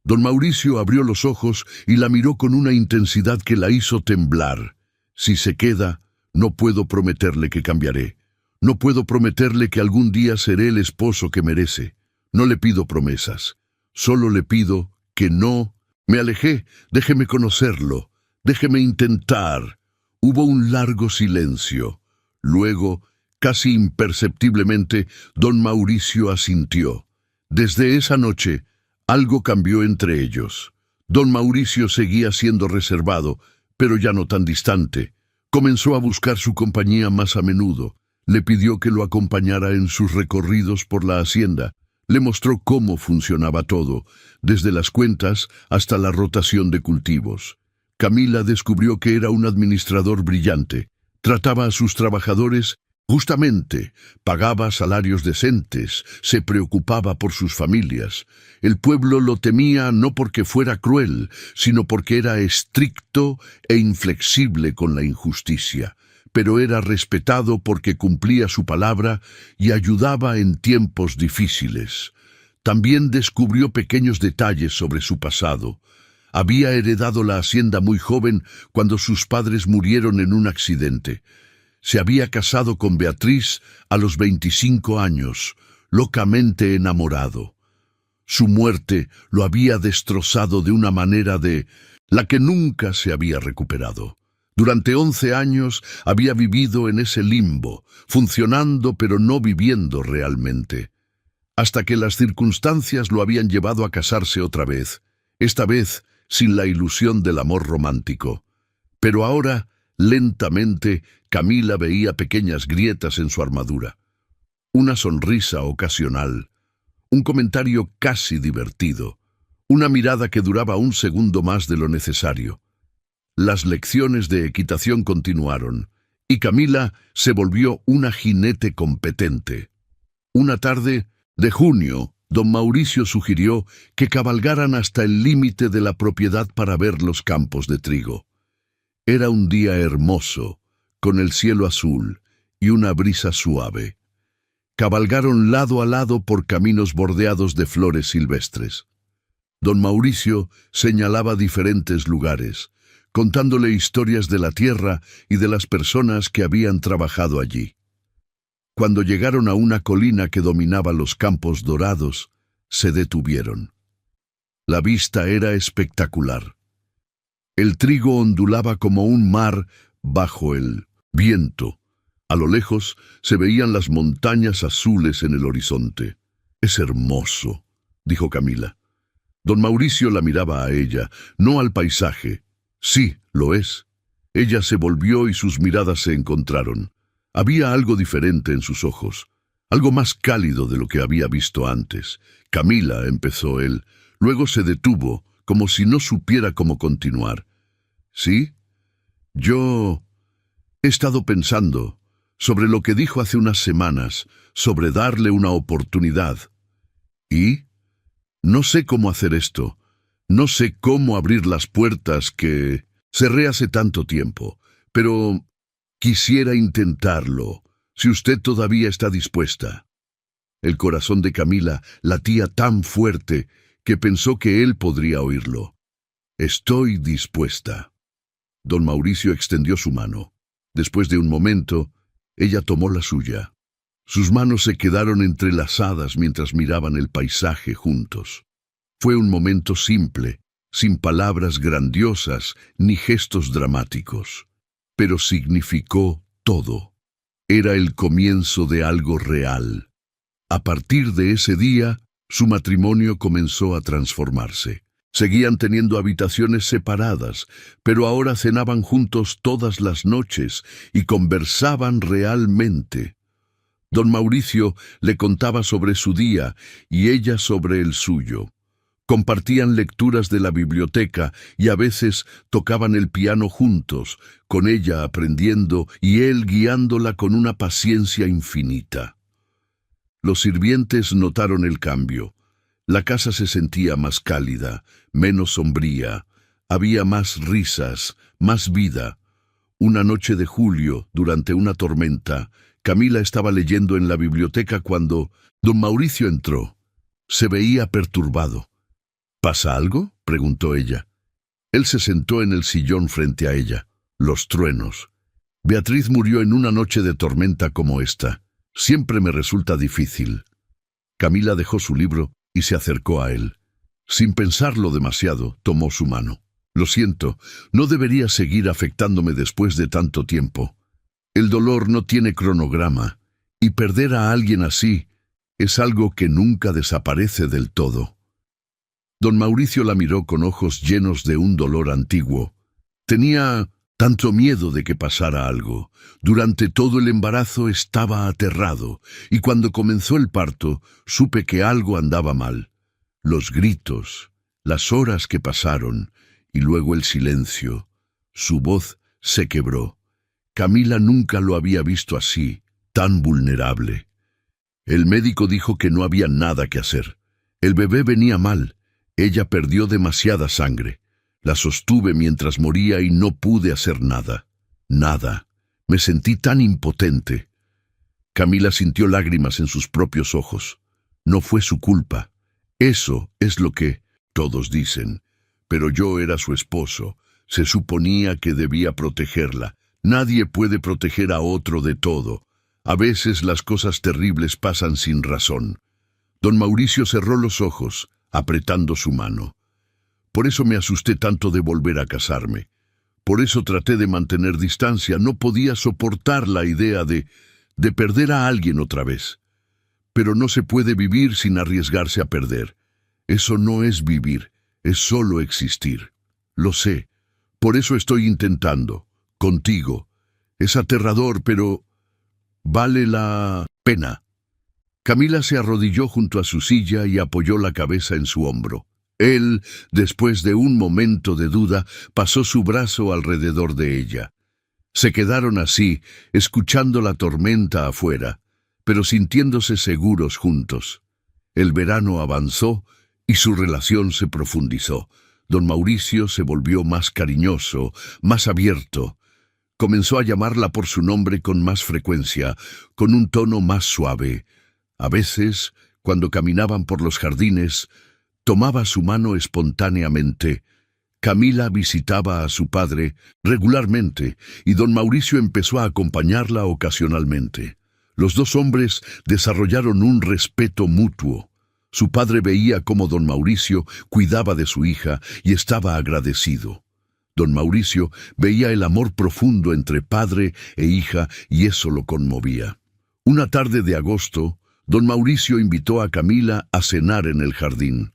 Don Mauricio abrió los ojos y la miró con una intensidad que la hizo temblar. Si se queda, no puedo prometerle que cambiaré. No puedo prometerle que algún día seré el esposo que merece. No le pido promesas. Solo le pido que no. Me alejé, déjeme conocerlo, déjeme intentar. Hubo un largo silencio. Luego, casi imperceptiblemente, don Mauricio asintió. Desde esa noche, algo cambió entre ellos. Don Mauricio seguía siendo reservado, pero ya no tan distante. Comenzó a buscar su compañía más a menudo. Le pidió que lo acompañara en sus recorridos por la hacienda. Le mostró cómo funcionaba todo, desde las cuentas hasta la rotación de cultivos. Camila descubrió que era un administrador brillante. Trataba a sus trabajadores justamente, pagaba salarios decentes, se preocupaba por sus familias. El pueblo lo temía no porque fuera cruel, sino porque era estricto e inflexible con la injusticia. Pero era respetado porque cumplía su palabra y ayudaba en tiempos difíciles. También descubrió pequeños detalles sobre su pasado. Había heredado la hacienda muy joven cuando sus padres murieron en un accidente. Se había casado con Beatriz a los 25 años, locamente enamorado. Su muerte lo había destrozado de una manera de la que nunca se había recuperado. Durante 11 años había vivido en ese limbo, funcionando pero no viviendo realmente, hasta que las circunstancias lo habían llevado a casarse otra vez, esta vez sin la ilusión del amor romántico. Pero ahora, lentamente, Camila veía pequeñas grietas en su armadura. Una sonrisa ocasional, un comentario casi divertido, una mirada que duraba un segundo más de lo necesario. Las lecciones de equitación continuaron, y Camila se volvió una jinete competente. Una tarde de junio, don Mauricio sugirió que cabalgaran hasta el límite de la propiedad para ver los campos de trigo. Era un día hermoso, con el cielo azul y una brisa suave. Cabalgaron lado a lado por caminos bordeados de flores silvestres. Don Mauricio señalaba diferentes lugares, contándole historias de la tierra y de las personas que habían trabajado allí. Cuando llegaron a una colina que dominaba los campos dorados, se detuvieron. La vista era espectacular. El trigo ondulaba como un mar bajo el viento. A lo lejos se veían las montañas azules en el horizonte. «Es hermoso», dijo Camila. Don Mauricio la miraba a ella, no al paisaje. «Sí, lo es». Ella se volvió y sus miradas se encontraron. Había algo diferente en sus ojos, algo más cálido de lo que había visto antes. «Camila», empezó él, luego se detuvo, como si no supiera cómo continuar. «¿Sí? Yo he estado pensando sobre lo que dijo hace unas semanas, sobre darle una oportunidad. Y no sé cómo hacer esto. No sé cómo abrir las puertas que cerré hace tanto tiempo, pero quisiera intentarlo, si usted todavía está dispuesta». El corazón de Camila latía tan fuerte que pensó que él podría oírlo. «Estoy dispuesta». Don Mauricio extendió su mano. Después de un momento, ella tomó la suya. Sus manos se quedaron entrelazadas mientras miraban el paisaje juntos. Fue un momento simple, sin palabras grandiosas ni gestos dramáticos, pero significó todo. Era el comienzo de algo real. A partir de ese día, su matrimonio comenzó a transformarse. Seguían teniendo habitaciones separadas, pero ahora cenaban juntos todas las noches y conversaban realmente. Don Mauricio le contaba sobre su día y ella sobre el suyo. Compartían lecturas de la biblioteca y a veces tocaban el piano juntos, con ella aprendiendo y él guiándola con una paciencia infinita. Los sirvientes notaron el cambio. La casa se sentía más cálida, menos sombría. Había más risas, más vida. Una noche de julio, durante una tormenta, Camila estaba leyendo en la biblioteca cuando don Mauricio entró. Se veía perturbado. «¿Pasa algo?», preguntó ella. Él se sentó en el sillón frente a ella. «Los truenos. Beatriz murió en una noche de tormenta como esta. Siempre me resulta difícil». Camila dejó su libro y se acercó a él. Sin pensarlo demasiado, tomó su mano. «Lo siento, no debería seguir afectándome después de tanto tiempo. El dolor no tiene cronograma, y perder a alguien así es algo que nunca desaparece del todo. Don Mauricio la miró con ojos llenos de un dolor antiguo. Tenía tanto miedo de que pasara algo. Durante todo el embarazo estaba aterrado, y cuando comenzó el parto, supe que algo andaba mal. Los gritos, las horas que pasaron, y luego el silencio. Su voz se quebró. Camila nunca lo había visto así, tan vulnerable. El médico dijo que no había nada que hacer. El bebé venía mal. Ella perdió demasiada sangre. La sostuve mientras moría y no pude hacer nada. Nada. Me sentí tan impotente. Camila sintió lágrimas en sus propios ojos. No fue su culpa. Eso es lo que todos dicen. Pero yo era su esposo. Se suponía que debía protegerla. Nadie puede proteger a otro de todo. A veces las cosas terribles pasan sin razón. Don Mauricio cerró los ojos, apretando su mano. Por eso me asusté tanto de volver a casarme. Por eso traté de mantener distancia. No podía soportar la idea de perder a alguien otra vez. Pero no se puede vivir sin arriesgarse a perder. Eso no es vivir, es solo existir. Lo sé. Por eso estoy intentando. Contigo. Es aterrador, pero vale la pena. Camila se arrodilló junto a su silla y apoyó la cabeza en su hombro. Él, después de un momento de duda, pasó su brazo alrededor de ella. Se quedaron así, escuchando la tormenta afuera, pero sintiéndose seguros juntos. El verano avanzó y su relación se profundizó. Don Mauricio se volvió más cariñoso, más abierto. Comenzó a llamarla por su nombre con más frecuencia, con un tono más suave. A veces, cuando caminaban por los jardines, tomaba su mano espontáneamente. Camila visitaba a su padre regularmente y don Mauricio empezó a acompañarla ocasionalmente. Los dos hombres desarrollaron un respeto mutuo. Su padre veía cómo don Mauricio cuidaba de su hija y estaba agradecido. Don Mauricio veía el amor profundo entre padre e hija y eso lo conmovía. Una tarde de agosto, don Mauricio invitó a Camila a cenar en el jardín.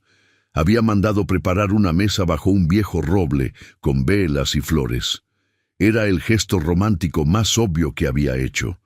Había mandado preparar una mesa bajo un viejo roble, con velas y flores. Era el gesto romántico más obvio que había hecho.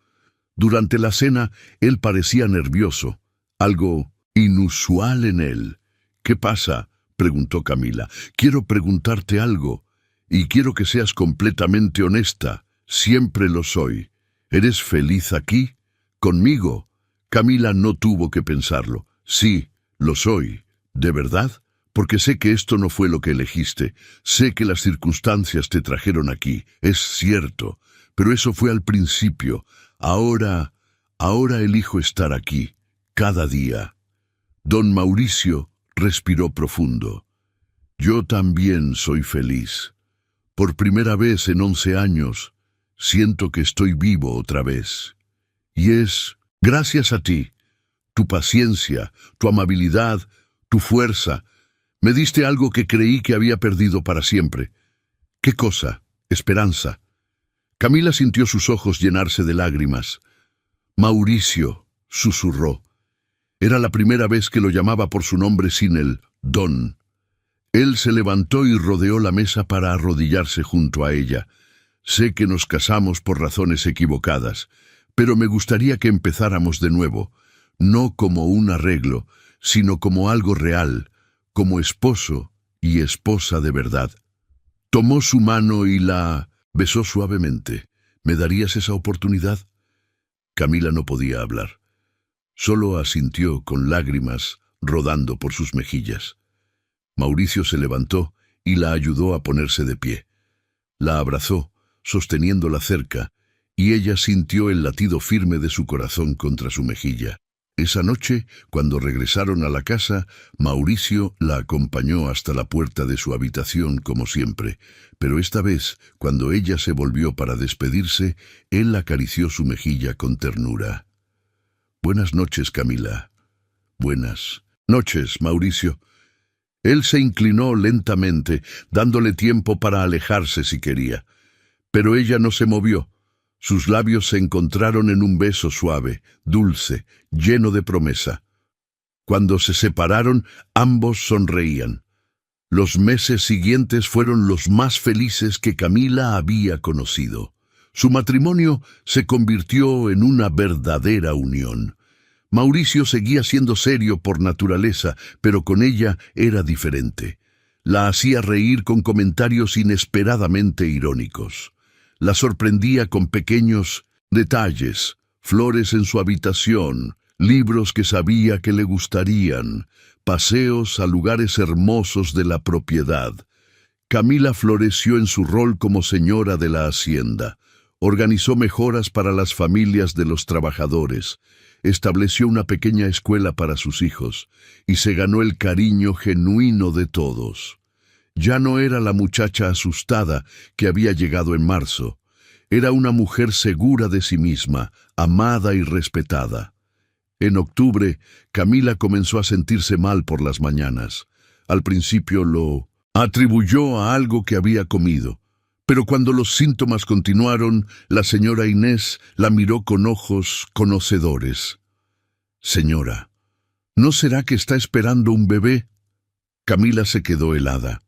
Durante la cena, él parecía nervioso, algo inusual en él. ¿Qué pasa?, preguntó Camila. Quiero preguntarte algo, y quiero que seas completamente honesta. Siempre lo soy. ¿Eres feliz aquí? ¿Conmigo? Camila no tuvo que pensarlo. Sí, lo soy. ¿De verdad? Porque sé que esto no fue lo que elegiste. Sé que las circunstancias te trajeron aquí. Es cierto. Pero eso fue al principio. Ahora elijo estar aquí. Cada día. Don Mauricio respiró profundo. Yo también soy feliz. Por primera vez en 11 años, siento que estoy vivo otra vez. Y es gracias a ti. Tu paciencia, tu amabilidad, tu fuerza. Me diste algo que creí que había perdido para siempre. ¿Qué cosa? Esperanza. Camila sintió sus ojos llenarse de lágrimas. Mauricio, susurró. Era la primera vez que lo llamaba por su nombre sin el don. Él se levantó y rodeó la mesa para arrodillarse junto a ella. Sé que nos casamos por razones equivocadas, pero me gustaría que empezáramos de nuevo, no como un arreglo, sino como algo real, como esposo y esposa de verdad. Tomó su mano y la besó suavemente. ¿Me darías esa oportunidad? Camila no podía hablar. Solo asintió con lágrimas rodando por sus mejillas. Mauricio se levantó y la ayudó a ponerse de pie. La abrazó, sosteniéndola cerca, y ella sintió el latido firme de su corazón contra su mejilla. Esa noche, cuando regresaron a la casa, Mauricio la acompañó hasta la puerta de su habitación como siempre, pero esta vez, cuando ella se volvió para despedirse, él acarició su mejilla con ternura. Buenas noches, Camila. Buenas noches, Mauricio. Él se inclinó lentamente, dándole tiempo para alejarse si quería. Pero ella no se movió. Sus labios se encontraron en un beso suave, dulce, lleno de promesa. Cuando se separaron, ambos sonreían. Los meses siguientes fueron los más felices que Camila había conocido. Su matrimonio se convirtió en una verdadera unión. Mauricio seguía siendo serio por naturaleza, pero con ella era diferente. La hacía reír con comentarios inesperadamente irónicos. La sorprendía con pequeños detalles, flores en su habitación, libros que sabía que le gustarían, paseos a lugares hermosos de la propiedad. Camila floreció en su rol como señora de la hacienda. Organizó mejoras para las familias de los trabajadores, estableció una pequeña escuela para sus hijos y se ganó el cariño genuino de todos. Ya no era la muchacha asustada que había llegado en marzo. Era una mujer segura de sí misma, amada y respetada. En octubre, Camila comenzó a sentirse mal por las mañanas. Al principio lo atribuyó a algo que había comido. Pero cuando los síntomas continuaron, la señora Inés la miró con ojos conocedores. «Señora, ¿no será que está esperando un bebé?» Camila se quedó helada.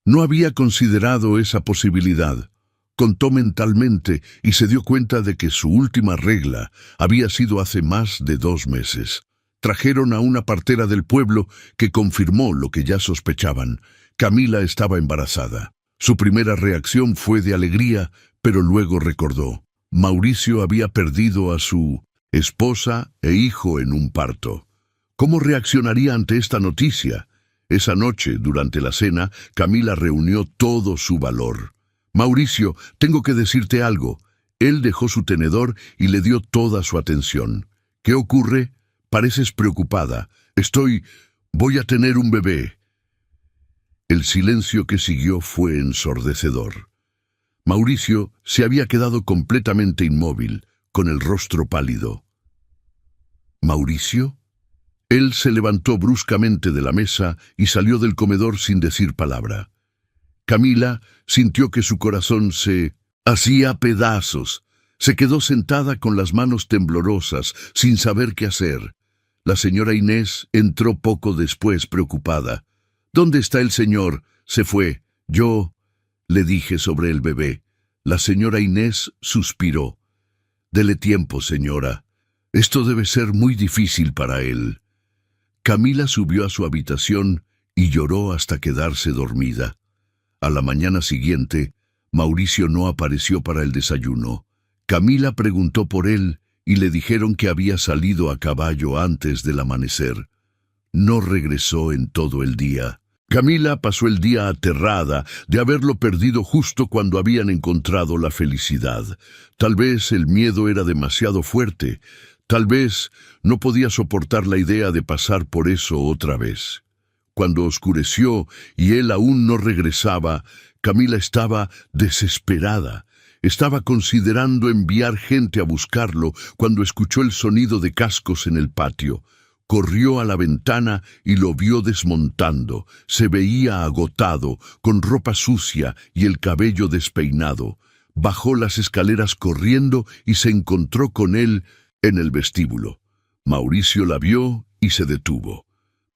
No había considerado esa posibilidad. Contó mentalmente y se dio cuenta de que su última regla había sido hace más de 2 meses. Trajeron a una partera del pueblo que confirmó lo que ya sospechaban. Camila estaba embarazada. Su primera reacción fue de alegría, pero luego recordó. Mauricio había perdido a su esposa e hijo en un parto. ¿Cómo reaccionaría ante esta noticia? Esa noche, durante la cena, Camila reunió todo su valor. «Mauricio, tengo que decirte algo». Él dejó su tenedor y le dio toda su atención. «¿Qué ocurre? Pareces preocupada». Voy a tener un bebé». El silencio que siguió fue ensordecedor. Mauricio se había quedado completamente inmóvil, con el rostro pálido. «¿Mauricio?» Él se levantó bruscamente de la mesa y salió del comedor sin decir palabra. Camila sintió que su corazón se hacía pedazos. Se quedó sentada con las manos temblorosas, sin saber qué hacer. La señora Inés entró poco después, preocupada. «¿Dónde está el señor?» «Se fue. Yo», le dije sobre el bebé. La señora Inés suspiró. «Dele tiempo, señora. Esto debe ser muy difícil para él». Camila subió a su habitación y lloró hasta quedarse dormida. A la mañana siguiente, Mauricio no apareció para el desayuno. Camila preguntó por él y le dijeron que había salido a caballo antes del amanecer. No regresó en todo el día. Camila pasó el día aterrada de haberlo perdido justo cuando habían encontrado la felicidad. Tal vez el miedo era demasiado fuerte. Tal vez no podía soportar la idea de pasar por eso otra vez. Cuando oscureció y él aún no regresaba, Camila estaba desesperada. Estaba considerando enviar gente a buscarlo cuando escuchó el sonido de cascos en el patio. Corrió a la ventana y lo vio desmontando. Se veía agotado, con ropa sucia y el cabello despeinado. Bajó las escaleras corriendo y se encontró con él en el vestíbulo. Mauricio la vio y se detuvo.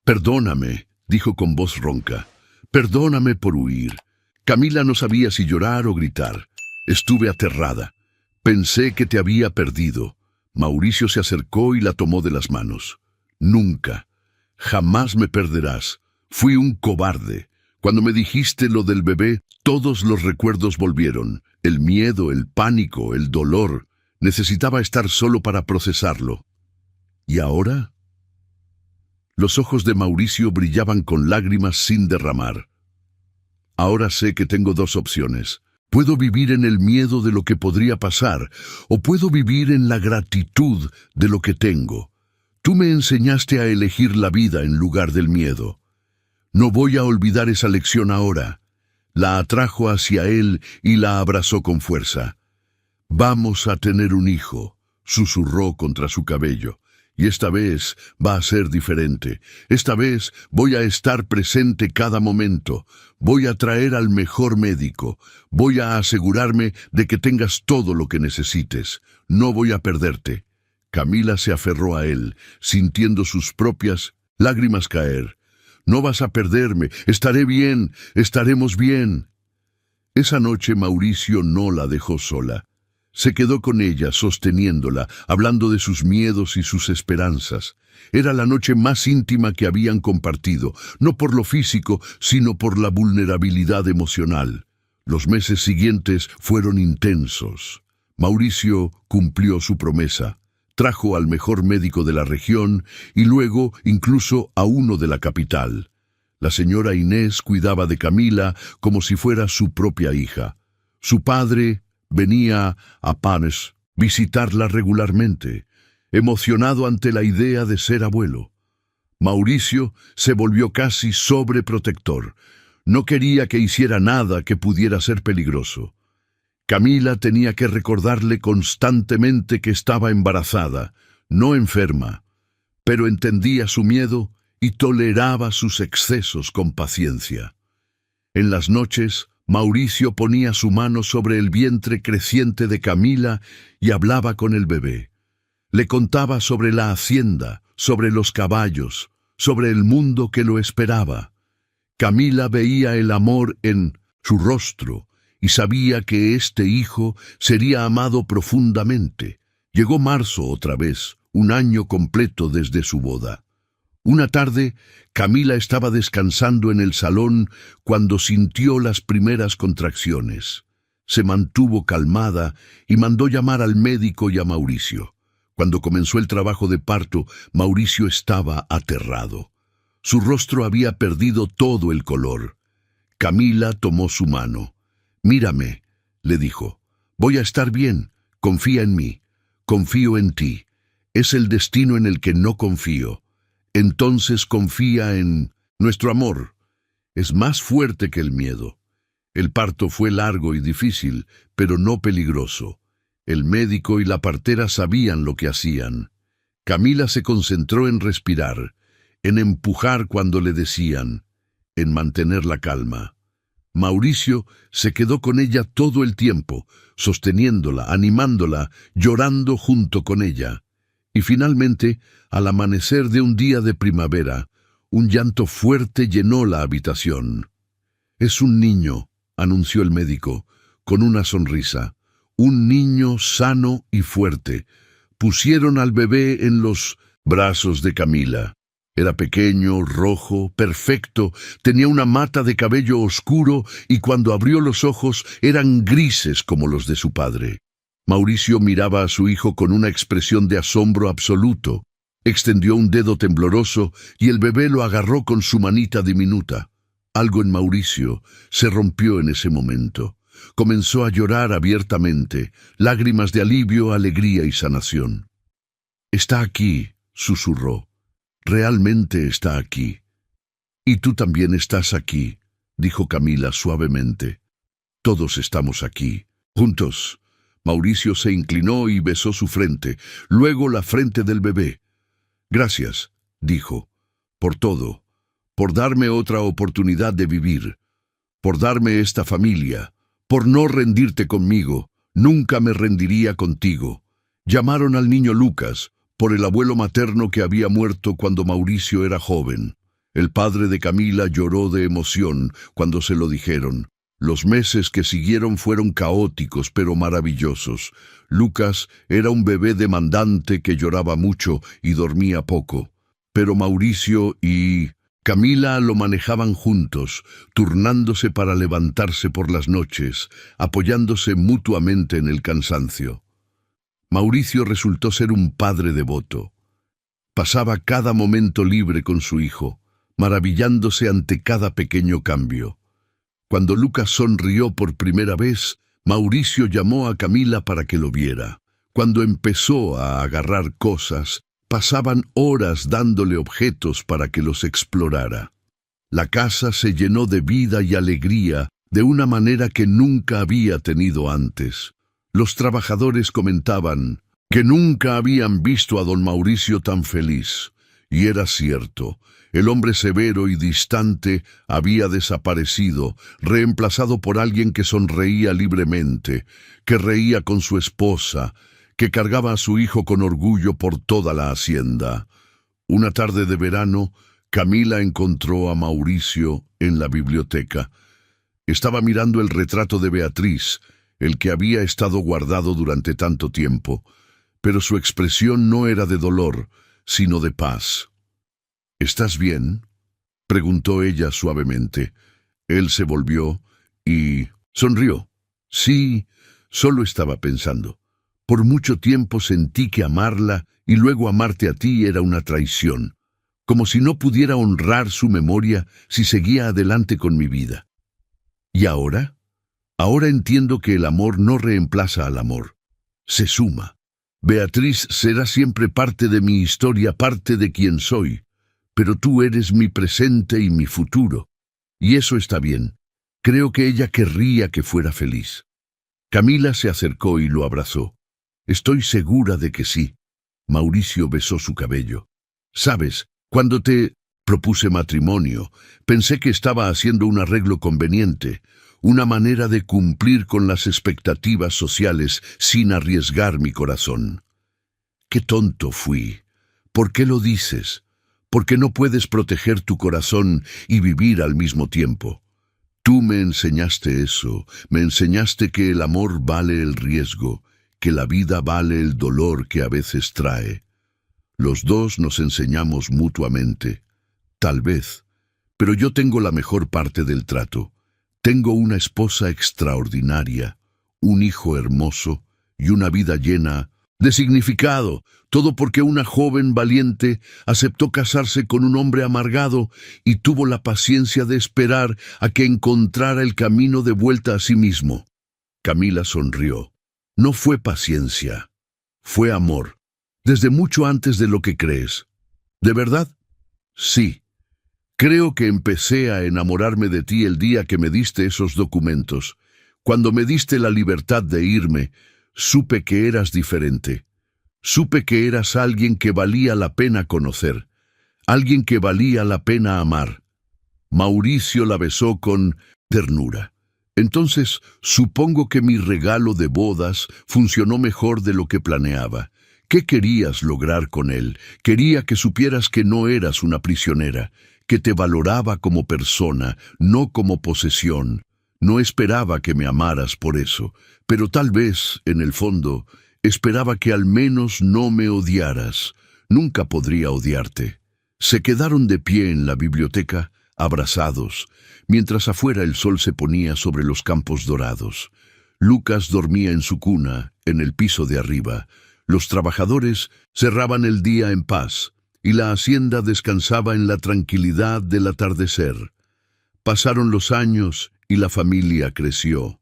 «Perdóname», dijo con voz ronca. «Perdóname por huir». Camila no sabía si llorar o gritar. Estuve aterrada. Pensé que te había perdido. Mauricio se acercó y la tomó de las manos. «Nunca, jamás me perderás. Fui un cobarde. Cuando me dijiste lo del bebé, todos los recuerdos volvieron. El miedo, el pánico, el dolor. Necesitaba estar solo para procesarlo». «¿Y ahora?» Los ojos de Mauricio brillaban con lágrimas sin derramar. «Ahora sé que tengo 2 opciones. Puedo vivir en el miedo de lo que podría pasar, o puedo vivir en la gratitud de lo que tengo. Tú me enseñaste a elegir la vida en lugar del miedo. No voy a olvidar esa lección ahora». La atrajo hacia él y la abrazó con fuerza. «Vamos a tener un hijo», susurró contra su cabello. «Y esta vez va a ser diferente. Esta vez voy a estar presente cada momento. Voy a traer al mejor médico. Voy a asegurarme de que tengas todo lo que necesites. No voy a perderte». Camila se aferró a él, sintiendo sus propias lágrimas caer. No vas a perderme, estaré bien, estaremos bien. Esa noche Mauricio no la dejó sola. Se quedó con ella, sosteniéndola, hablando de sus miedos y sus esperanzas. Era la noche más íntima que habían compartido, no por lo físico, sino por la vulnerabilidad emocional. Los meses siguientes fueron intensos. Mauricio cumplió su promesa. Trajo al mejor médico de la región y luego incluso a uno de la capital. La señora Inés cuidaba de Camila como si fuera su propia hija. Su padre venía a Panes visitarla regularmente, emocionado ante la idea de ser abuelo. Mauricio se volvió casi sobreprotector. No quería que hiciera nada que pudiera ser peligroso. Camila tenía que recordarle constantemente que estaba embarazada, no enferma, pero entendía su miedo y toleraba sus excesos con paciencia. En las noches, Mauricio ponía su mano sobre el vientre creciente de Camila y hablaba con el bebé. Le contaba sobre la hacienda, sobre los caballos, sobre el mundo que lo esperaba. Camila veía el amor en su rostro y sabía que este hijo sería amado profundamente. Llegó marzo otra vez, un año completo desde su boda. Una tarde, Camila estaba descansando en el salón cuando sintió las primeras contracciones. Se mantuvo calmada y mandó llamar al médico y a Mauricio. Cuando comenzó el trabajo de parto, Mauricio estaba aterrado. Su rostro había perdido todo el color. Camila tomó su mano. «Mírame», le dijo. «Voy a estar bien. Confía en mí. Confío en ti. Es el destino en el que no confío. Entonces confía en nuestro amor. Es más fuerte que el miedo». El parto fue largo y difícil, pero no peligroso. El médico y la partera sabían lo que hacían. Camila se concentró en respirar, en empujar cuando le decían, en mantener la calma. Mauricio se quedó con ella todo el tiempo, sosteniéndola, animándola, llorando junto con ella. Y finalmente, al amanecer de un día de primavera, un llanto fuerte llenó la habitación. «Es un niño», anunció el médico, con una sonrisa. «Un niño sano y fuerte». Pusieron al bebé en los brazos de Camila. Era pequeño, rojo, perfecto, tenía una mata de cabello oscuro y cuando abrió los ojos eran grises como los de su padre. Mauricio miraba a su hijo con una expresión de asombro absoluto. Extendió un dedo tembloroso y el bebé lo agarró con su manita diminuta. Algo en Mauricio se rompió en ese momento. Comenzó a llorar abiertamente, lágrimas de alivio, alegría y sanación. «Está aquí», susurró. «Realmente está aquí». «Y tú también estás aquí», dijo Camila suavemente. «Todos estamos aquí, juntos». Mauricio se inclinó y besó su frente, luego la frente del bebé. «Gracias», dijo, «por todo, por darme otra oportunidad de vivir, por darme esta familia, por no rendirte conmigo. Nunca me rendiría contigo». Llamaron al niño Lucas, por el abuelo materno que había muerto cuando Mauricio era joven. El padre de Camila lloró de emoción cuando se lo dijeron. Los meses que siguieron fueron caóticos pero maravillosos. Lucas era un bebé demandante que lloraba mucho y dormía poco. Pero Mauricio y Camila lo manejaban juntos, turnándose para levantarse por las noches, apoyándose mutuamente en el cansancio. Mauricio resultó ser un padre devoto. Pasaba cada momento libre con su hijo, maravillándose ante cada pequeño cambio. Cuando Lucas sonrió por primera vez, Mauricio llamó a Camila para que lo viera. Cuando empezó a agarrar cosas, pasaban horas dándole objetos para que los explorara. La casa se llenó de vida y alegría de una manera que nunca había tenido antes. Los trabajadores comentaban que nunca habían visto a don Mauricio tan feliz. Y era cierto, el hombre severo y distante había desaparecido, reemplazado por alguien que sonreía libremente, que reía con su esposa, que cargaba a su hijo con orgullo por toda la hacienda. Una tarde de verano, Camila encontró a Mauricio en la biblioteca. Estaba mirando el retrato de Beatriz, el que había estado guardado durante tanto tiempo, pero su expresión no era de dolor, sino de paz. ¿Estás bien?, preguntó ella suavemente. Él se volvió y sonrió. Sí, solo estaba pensando. Por mucho tiempo sentí que amarla y luego amarte a ti era una traición, como si no pudiera honrar su memoria si seguía adelante con mi vida. ¿Y ahora? Ahora entiendo que el amor no reemplaza al amor. Se suma. Beatriz será siempre parte de mi historia, parte de quien soy, pero tú eres mi presente y mi futuro. Y eso está bien. Creo que ella querría que fuera feliz. Camila se acercó y lo abrazó. Estoy segura de que sí. Mauricio besó su cabello. Sabes, cuando te propuse matrimonio, pensé que estaba haciendo un arreglo conveniente, una manera de cumplir con las expectativas sociales sin arriesgar mi corazón. Qué tonto fui. ¿Por qué lo dices? Porque no puedes proteger tu corazón y vivir al mismo tiempo. Tú me enseñaste eso, me enseñaste que el amor vale el riesgo, que la vida vale el dolor que a veces trae. Los dos nos enseñamos mutuamente. Tal vez, pero yo tengo la mejor parte del trato. Tengo una esposa extraordinaria, un hijo hermoso y una vida llena de significado, todo porque una joven valiente aceptó casarse con un hombre amargado y tuvo la paciencia de esperar a que encontrara el camino de vuelta a sí mismo. Camila sonrió. No fue paciencia, fue amor, desde mucho antes de lo que crees. ¿De verdad? Sí. Creo que empecé a enamorarme de ti el día que me diste esos documentos. Cuando me diste la libertad de irme, supe que eras diferente. Supe que eras alguien que valía la pena conocer, alguien que valía la pena amar. Mauricio la besó con ternura. Entonces, supongo que mi regalo de bodas funcionó mejor de lo que planeaba. ¿Qué querías lograr con él? Quería que supieras que no eras una prisionera, que te valoraba como persona, no como posesión. No esperaba que me amaras por eso, pero tal vez, en el fondo, esperaba que al menos no me odiaras. Nunca podría odiarte. Se quedaron de pie en la biblioteca, abrazados, mientras afuera el sol se ponía sobre los campos dorados. Lucas dormía en su cuna, en el piso de arriba. Los trabajadores cerraban el día en paz, y la hacienda descansaba en la tranquilidad del atardecer. Pasaron los años y la familia creció.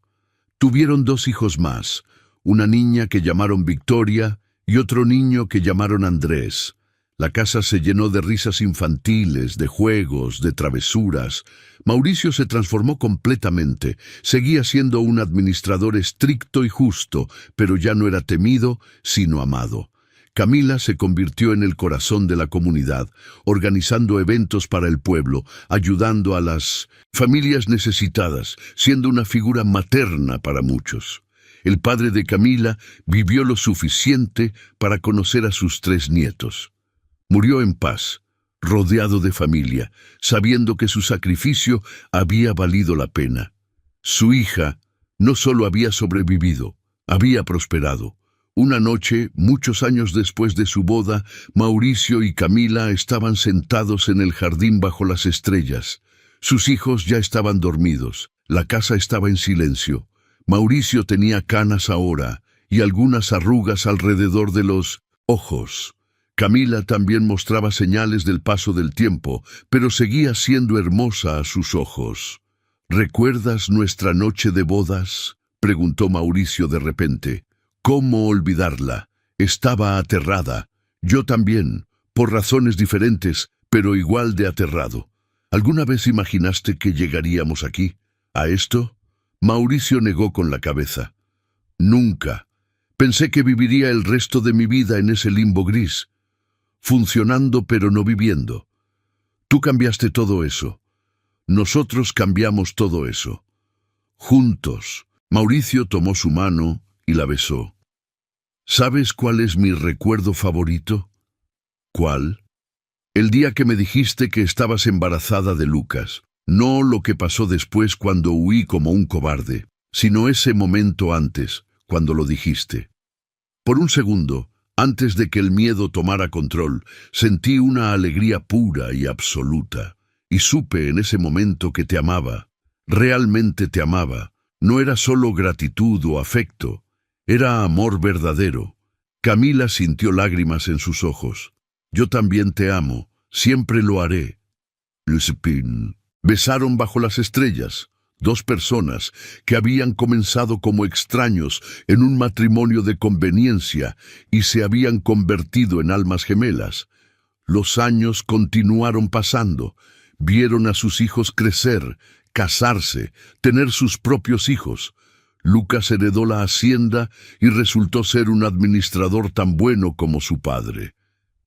Tuvieron 2 hijos más, una niña que llamaron Victoria y otro niño que llamaron Andrés. La casa se llenó de risas infantiles, de juegos, de travesuras. Mauricio se transformó completamente. Seguía siendo un administrador estricto y justo, pero ya no era temido, sino amado. Camila se convirtió en el corazón de la comunidad, organizando eventos para el pueblo, ayudando a las familias necesitadas, siendo una figura materna para muchos. El padre de Camila vivió lo suficiente para conocer a sus 3 nietos. Murió en paz, rodeado de familia, sabiendo que su sacrificio había valido la pena. Su hija no solo había sobrevivido, había prosperado. Una noche, muchos años después de su boda, Mauricio y Camila estaban sentados en el jardín bajo las estrellas. Sus hijos ya estaban dormidos, la casa estaba en silencio. Mauricio tenía canas ahora y algunas arrugas alrededor de los ojos. Camila también mostraba señales del paso del tiempo, pero seguía siendo hermosa a sus ojos. ¿Recuerdas nuestra noche de bodas?, preguntó Mauricio de repente. ¿Cómo olvidarla? Estaba aterrada. Yo también, por razones diferentes, pero igual de aterrado. ¿Alguna vez imaginaste que llegaríamos aquí? ¿A esto? Mauricio negó con la cabeza. Nunca. Pensé que viviría el resto de mi vida en ese limbo gris, funcionando pero no viviendo. Tú cambiaste todo eso. Nosotros cambiamos todo eso. Juntos. Mauricio tomó su mano y la besó. ¿Sabes cuál es mi recuerdo favorito? ¿Cuál? El día que me dijiste que estabas embarazada de Lucas. No lo que pasó después cuando huí como un cobarde, sino ese momento antes, cuando lo dijiste. Por un segundo, antes de que el miedo tomara control, sentí una alegría pura y absoluta, y supe en ese momento que te amaba. Realmente te amaba. No era solo gratitud o afecto, era amor verdadero. Camila sintió lágrimas en sus ojos. Yo también te amo, siempre lo haré. Lucipin. Besaron bajo las estrellas, dos personas que habían comenzado como extraños en un matrimonio de conveniencia y se habían convertido en almas gemelas. Los años continuaron pasando, vieron a sus hijos crecer, casarse, tener sus propios hijos. Lucas heredó la hacienda y resultó ser un administrador tan bueno como su padre.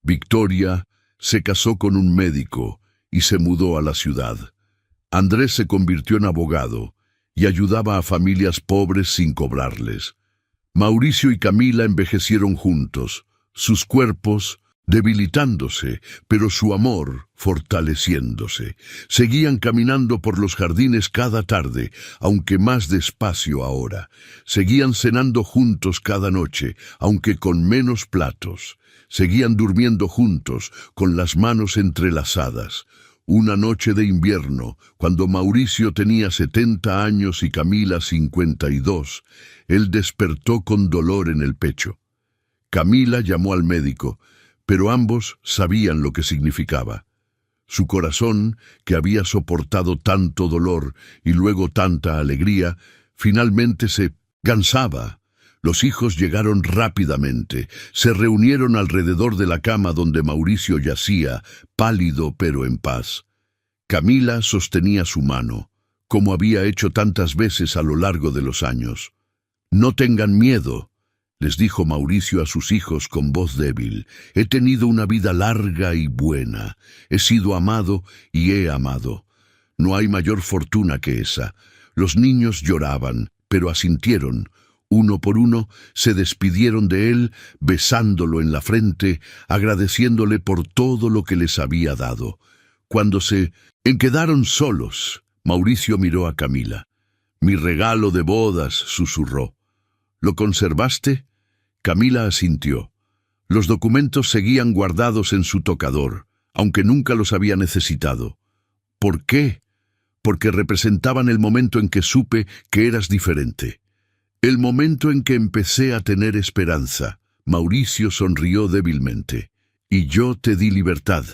Victoria se casó con un médico y se mudó a la ciudad. Andrés se convirtió en abogado y ayudaba a familias pobres sin cobrarles. Mauricio y Camila envejecieron juntos, sus cuerpos debilitándose, pero su amor fortaleciéndose. Seguían caminando por los jardines cada tarde, aunque más despacio ahora. Seguían cenando juntos cada noche, aunque con menos platos. Seguían durmiendo juntos, con las manos entrelazadas. Una noche de invierno, cuando Mauricio tenía 70 años y Camila 52, él despertó con dolor en el pecho. Camila llamó al médico, pero ambos sabían lo que significaba. Su corazón, que había soportado tanto dolor y luego tanta alegría, finalmente se cansaba. Los hijos llegaron rápidamente, se reunieron alrededor de la cama donde Mauricio yacía, pálido pero en paz. Camila sostenía su mano, como había hecho tantas veces a lo largo de los años. «No tengan miedo», les dijo Mauricio a sus hijos con voz débil. «He tenido una vida larga y buena. He sido amado y he amado. No hay mayor fortuna que esa». Los niños lloraban, pero asintieron. Uno por uno se despidieron de él, besándolo en la frente, agradeciéndole por todo lo que les había dado. Cuando se quedaron solos, Mauricio miró a Camila. «Mi regalo de bodas», susurró. «¿Lo conservaste?» Camila asintió. Los documentos seguían guardados en su tocador, aunque nunca los había necesitado. ¿Por qué? Porque representaban el momento en que supe que eras diferente. El momento en que empecé a tener esperanza. Mauricio sonrió débilmente. «Y yo te di libertad.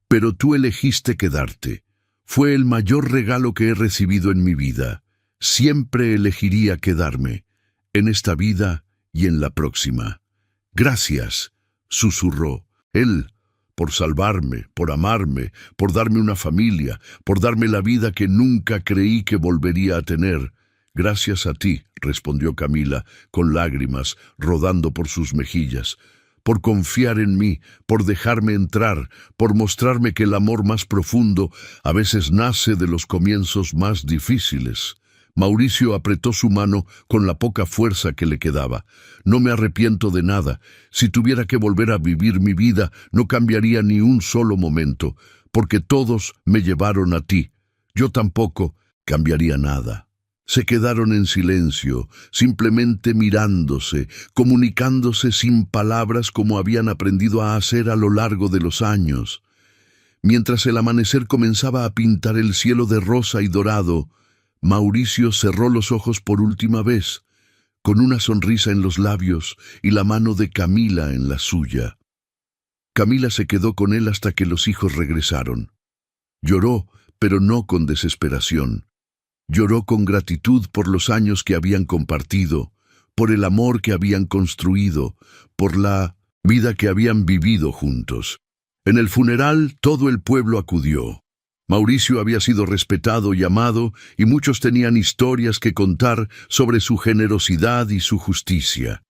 Pero tú elegiste quedarte. Fue el mayor regalo que he recibido en mi vida. Siempre elegiría quedarme, en esta vida y en la próxima». «Gracias», susurró. Él, por salvarme, por amarme, por darme una familia, por darme la vida que nunca creí que volvería a tener. «Gracias a ti», respondió Camila, con lágrimas rodando por sus mejillas, «por confiar en mí, por dejarme entrar, por mostrarme que el amor más profundo a veces nace de los comienzos más difíciles». Mauricio apretó su mano con la poca fuerza que le quedaba. «No me arrepiento de nada. Si tuviera que volver a vivir mi vida, no cambiaría ni un solo momento, porque todos me llevaron a ti. Yo tampoco cambiaría nada». Se quedaron en silencio, simplemente mirándose, comunicándose sin palabras como habían aprendido a hacer a lo largo de los años. Mientras el amanecer comenzaba a pintar el cielo de rosa y dorado, Mauricio cerró los ojos por última vez, con una sonrisa en los labios y la mano de Camila en la suya. Camila se quedó con él hasta que los hijos regresaron. Lloró, pero no con desesperación. Lloró con gratitud por los años que habían compartido, por el amor que habían construido, por la vida que habían vivido juntos. En el funeral todo el pueblo acudió. Mauricio había sido respetado y amado, y muchos tenían historias que contar sobre su generosidad y su justicia.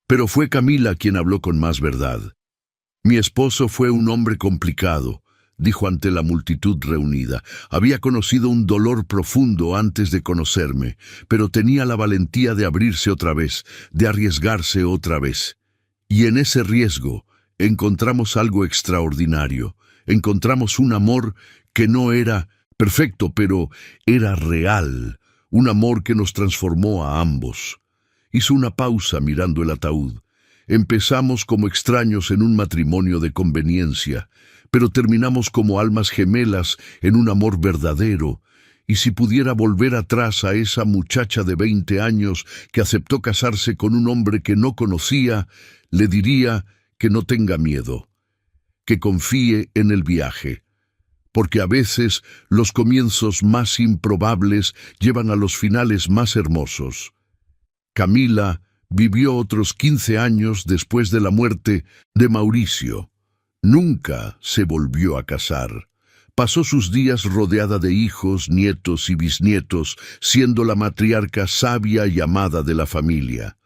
Pero fue Camila quien habló con más verdad. «Mi esposo fue un hombre complicado», dijo ante la multitud reunida. «Había conocido un dolor profundo antes de conocerme, pero tenía la valentía de abrirse otra vez, de arriesgarse otra vez. Y en ese riesgo encontramos algo extraordinario. encontramos un amor que no era perfecto, pero era real, un amor que nos transformó a ambos. Hizo una pausa mirando el ataúd. Empezamos como extraños en un matrimonio de conveniencia, pero terminamos como almas gemelas en un amor verdadero. Y si pudiera volver atrás a esa muchacha de 20 años que aceptó casarse con un hombre que no conocía, le diría que no tenga miedo, que confíe en el viaje, porque a veces los comienzos más improbables llevan a los finales más hermosos. Camila vivió otros 15 años después de la muerte de Mauricio. Nunca se volvió a casar. Pasó sus días rodeada de hijos, nietos y bisnietos, siendo la matriarca sabia y amada de la familia.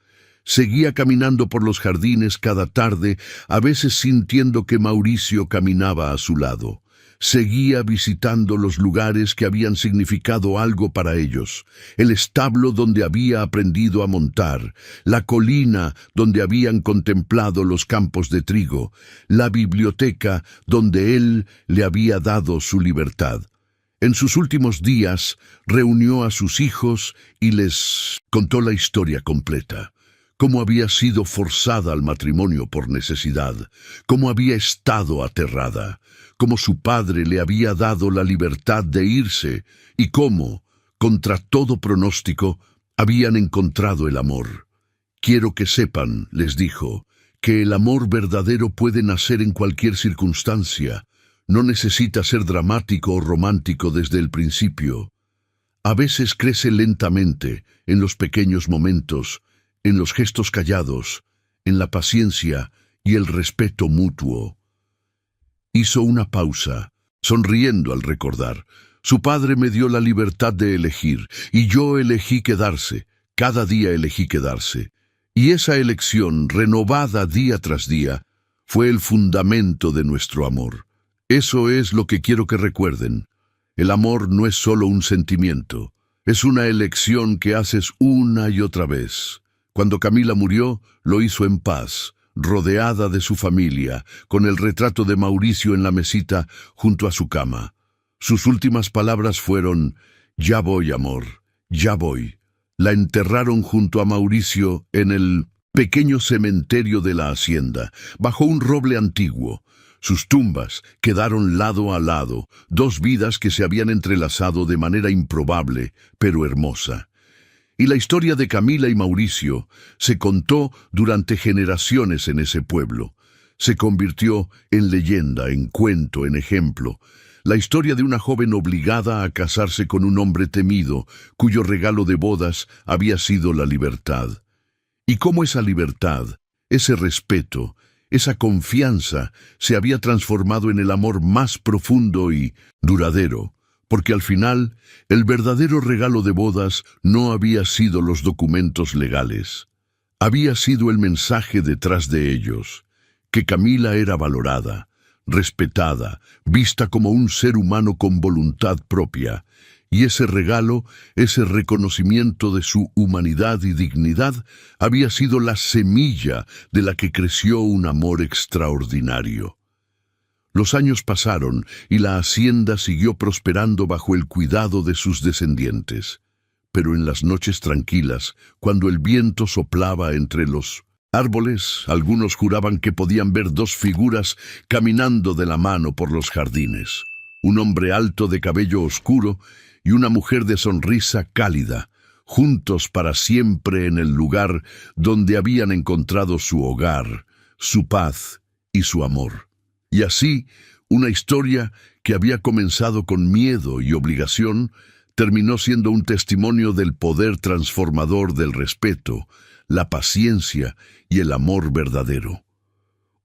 Seguía caminando por los jardines cada tarde, a veces sintiendo que Mauricio caminaba a su lado. Seguía visitando los lugares que habían significado algo para ellos, el establo donde había aprendido a montar, la colina donde habían contemplado los campos de trigo, la biblioteca donde él le había dado su libertad. En sus últimos días reunió a sus hijos y les contó la historia completa. Cómo había sido forzada al matrimonio por necesidad, cómo había estado aterrada, cómo su padre le había dado la libertad de irse y cómo, contra todo pronóstico, habían encontrado el amor. Quiero que sepan, les dijo, que el amor verdadero puede nacer en cualquier circunstancia. No necesita ser dramático o romántico desde el principio. A veces crece lentamente, en los pequeños momentos, en los gestos callados, en la paciencia y el respeto mutuo. Hizo una pausa, sonriendo al recordar. Su padre me dio la libertad de elegir, y yo elegí quedarse. Cada día elegí quedarse. Y esa elección, renovada día tras día, fue el fundamento de nuestro amor. Eso es lo que quiero que recuerden. El amor no es solo un sentimiento, es una elección que haces una y otra vez. Cuando Camila murió, lo hizo en paz, rodeada de su familia, con el retrato de Mauricio en la mesita junto a su cama. Sus últimas palabras fueron: «Ya voy, amor, ya voy». La enterraron junto a Mauricio en el pequeño cementerio de la hacienda, bajo un roble antiguo. Sus tumbas quedaron lado a lado, dos vidas que se habían entrelazado de manera improbable, pero hermosa. Y la historia de Camila y Mauricio se contó durante generaciones en ese pueblo. Se convirtió en leyenda, en cuento, en ejemplo. La historia de una joven obligada a casarse con un hombre temido, cuyo regalo de bodas había sido la libertad. Y cómo esa libertad, ese respeto, esa confianza se había transformado en el amor más profundo y duradero. Porque al final, el verdadero regalo de bodas no había sido los documentos legales. Había sido el mensaje detrás de ellos, que Camila era valorada, respetada, vista como un ser humano con voluntad propia, y ese regalo, ese reconocimiento de su humanidad y dignidad, había sido la semilla de la que creció un amor extraordinario. Los años pasaron y la hacienda siguió prosperando bajo el cuidado de sus descendientes. Pero en las noches tranquilas, cuando el viento soplaba entre los árboles, algunos juraban que podían ver dos figuras caminando de la mano por los jardines. Un hombre alto de cabello oscuro y una mujer de sonrisa cálida, juntos para siempre en el lugar donde habían encontrado su hogar, su paz y su amor. Y así, una historia que había comenzado con miedo y obligación, terminó siendo un testimonio del poder transformador del respeto, la paciencia y el amor verdadero.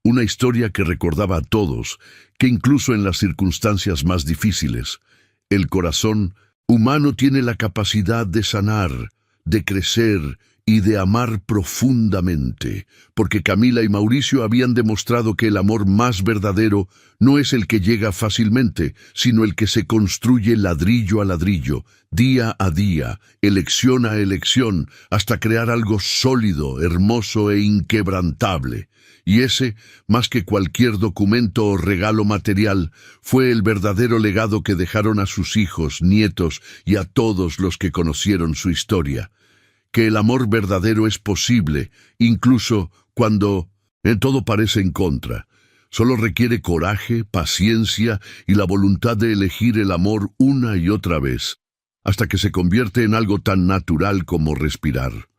Una historia que recordaba a todos que incluso en las circunstancias más difíciles, el corazón humano tiene la capacidad de sanar, de crecer y de amar profundamente, porque Camila y Mauricio habían demostrado que el amor más verdadero no es el que llega fácilmente, sino el que se construye ladrillo a ladrillo, día a día, elección a elección, hasta crear algo sólido, hermoso e inquebrantable. Y ese, más que cualquier documento o regalo material, fue el verdadero legado que dejaron a sus hijos, nietos y a todos los que conocieron su historia. Que el amor verdadero es posible, incluso cuando en todo parece en contra. Solo requiere coraje, paciencia y la voluntad de elegir el amor una y otra vez, hasta que se convierte en algo tan natural como respirar.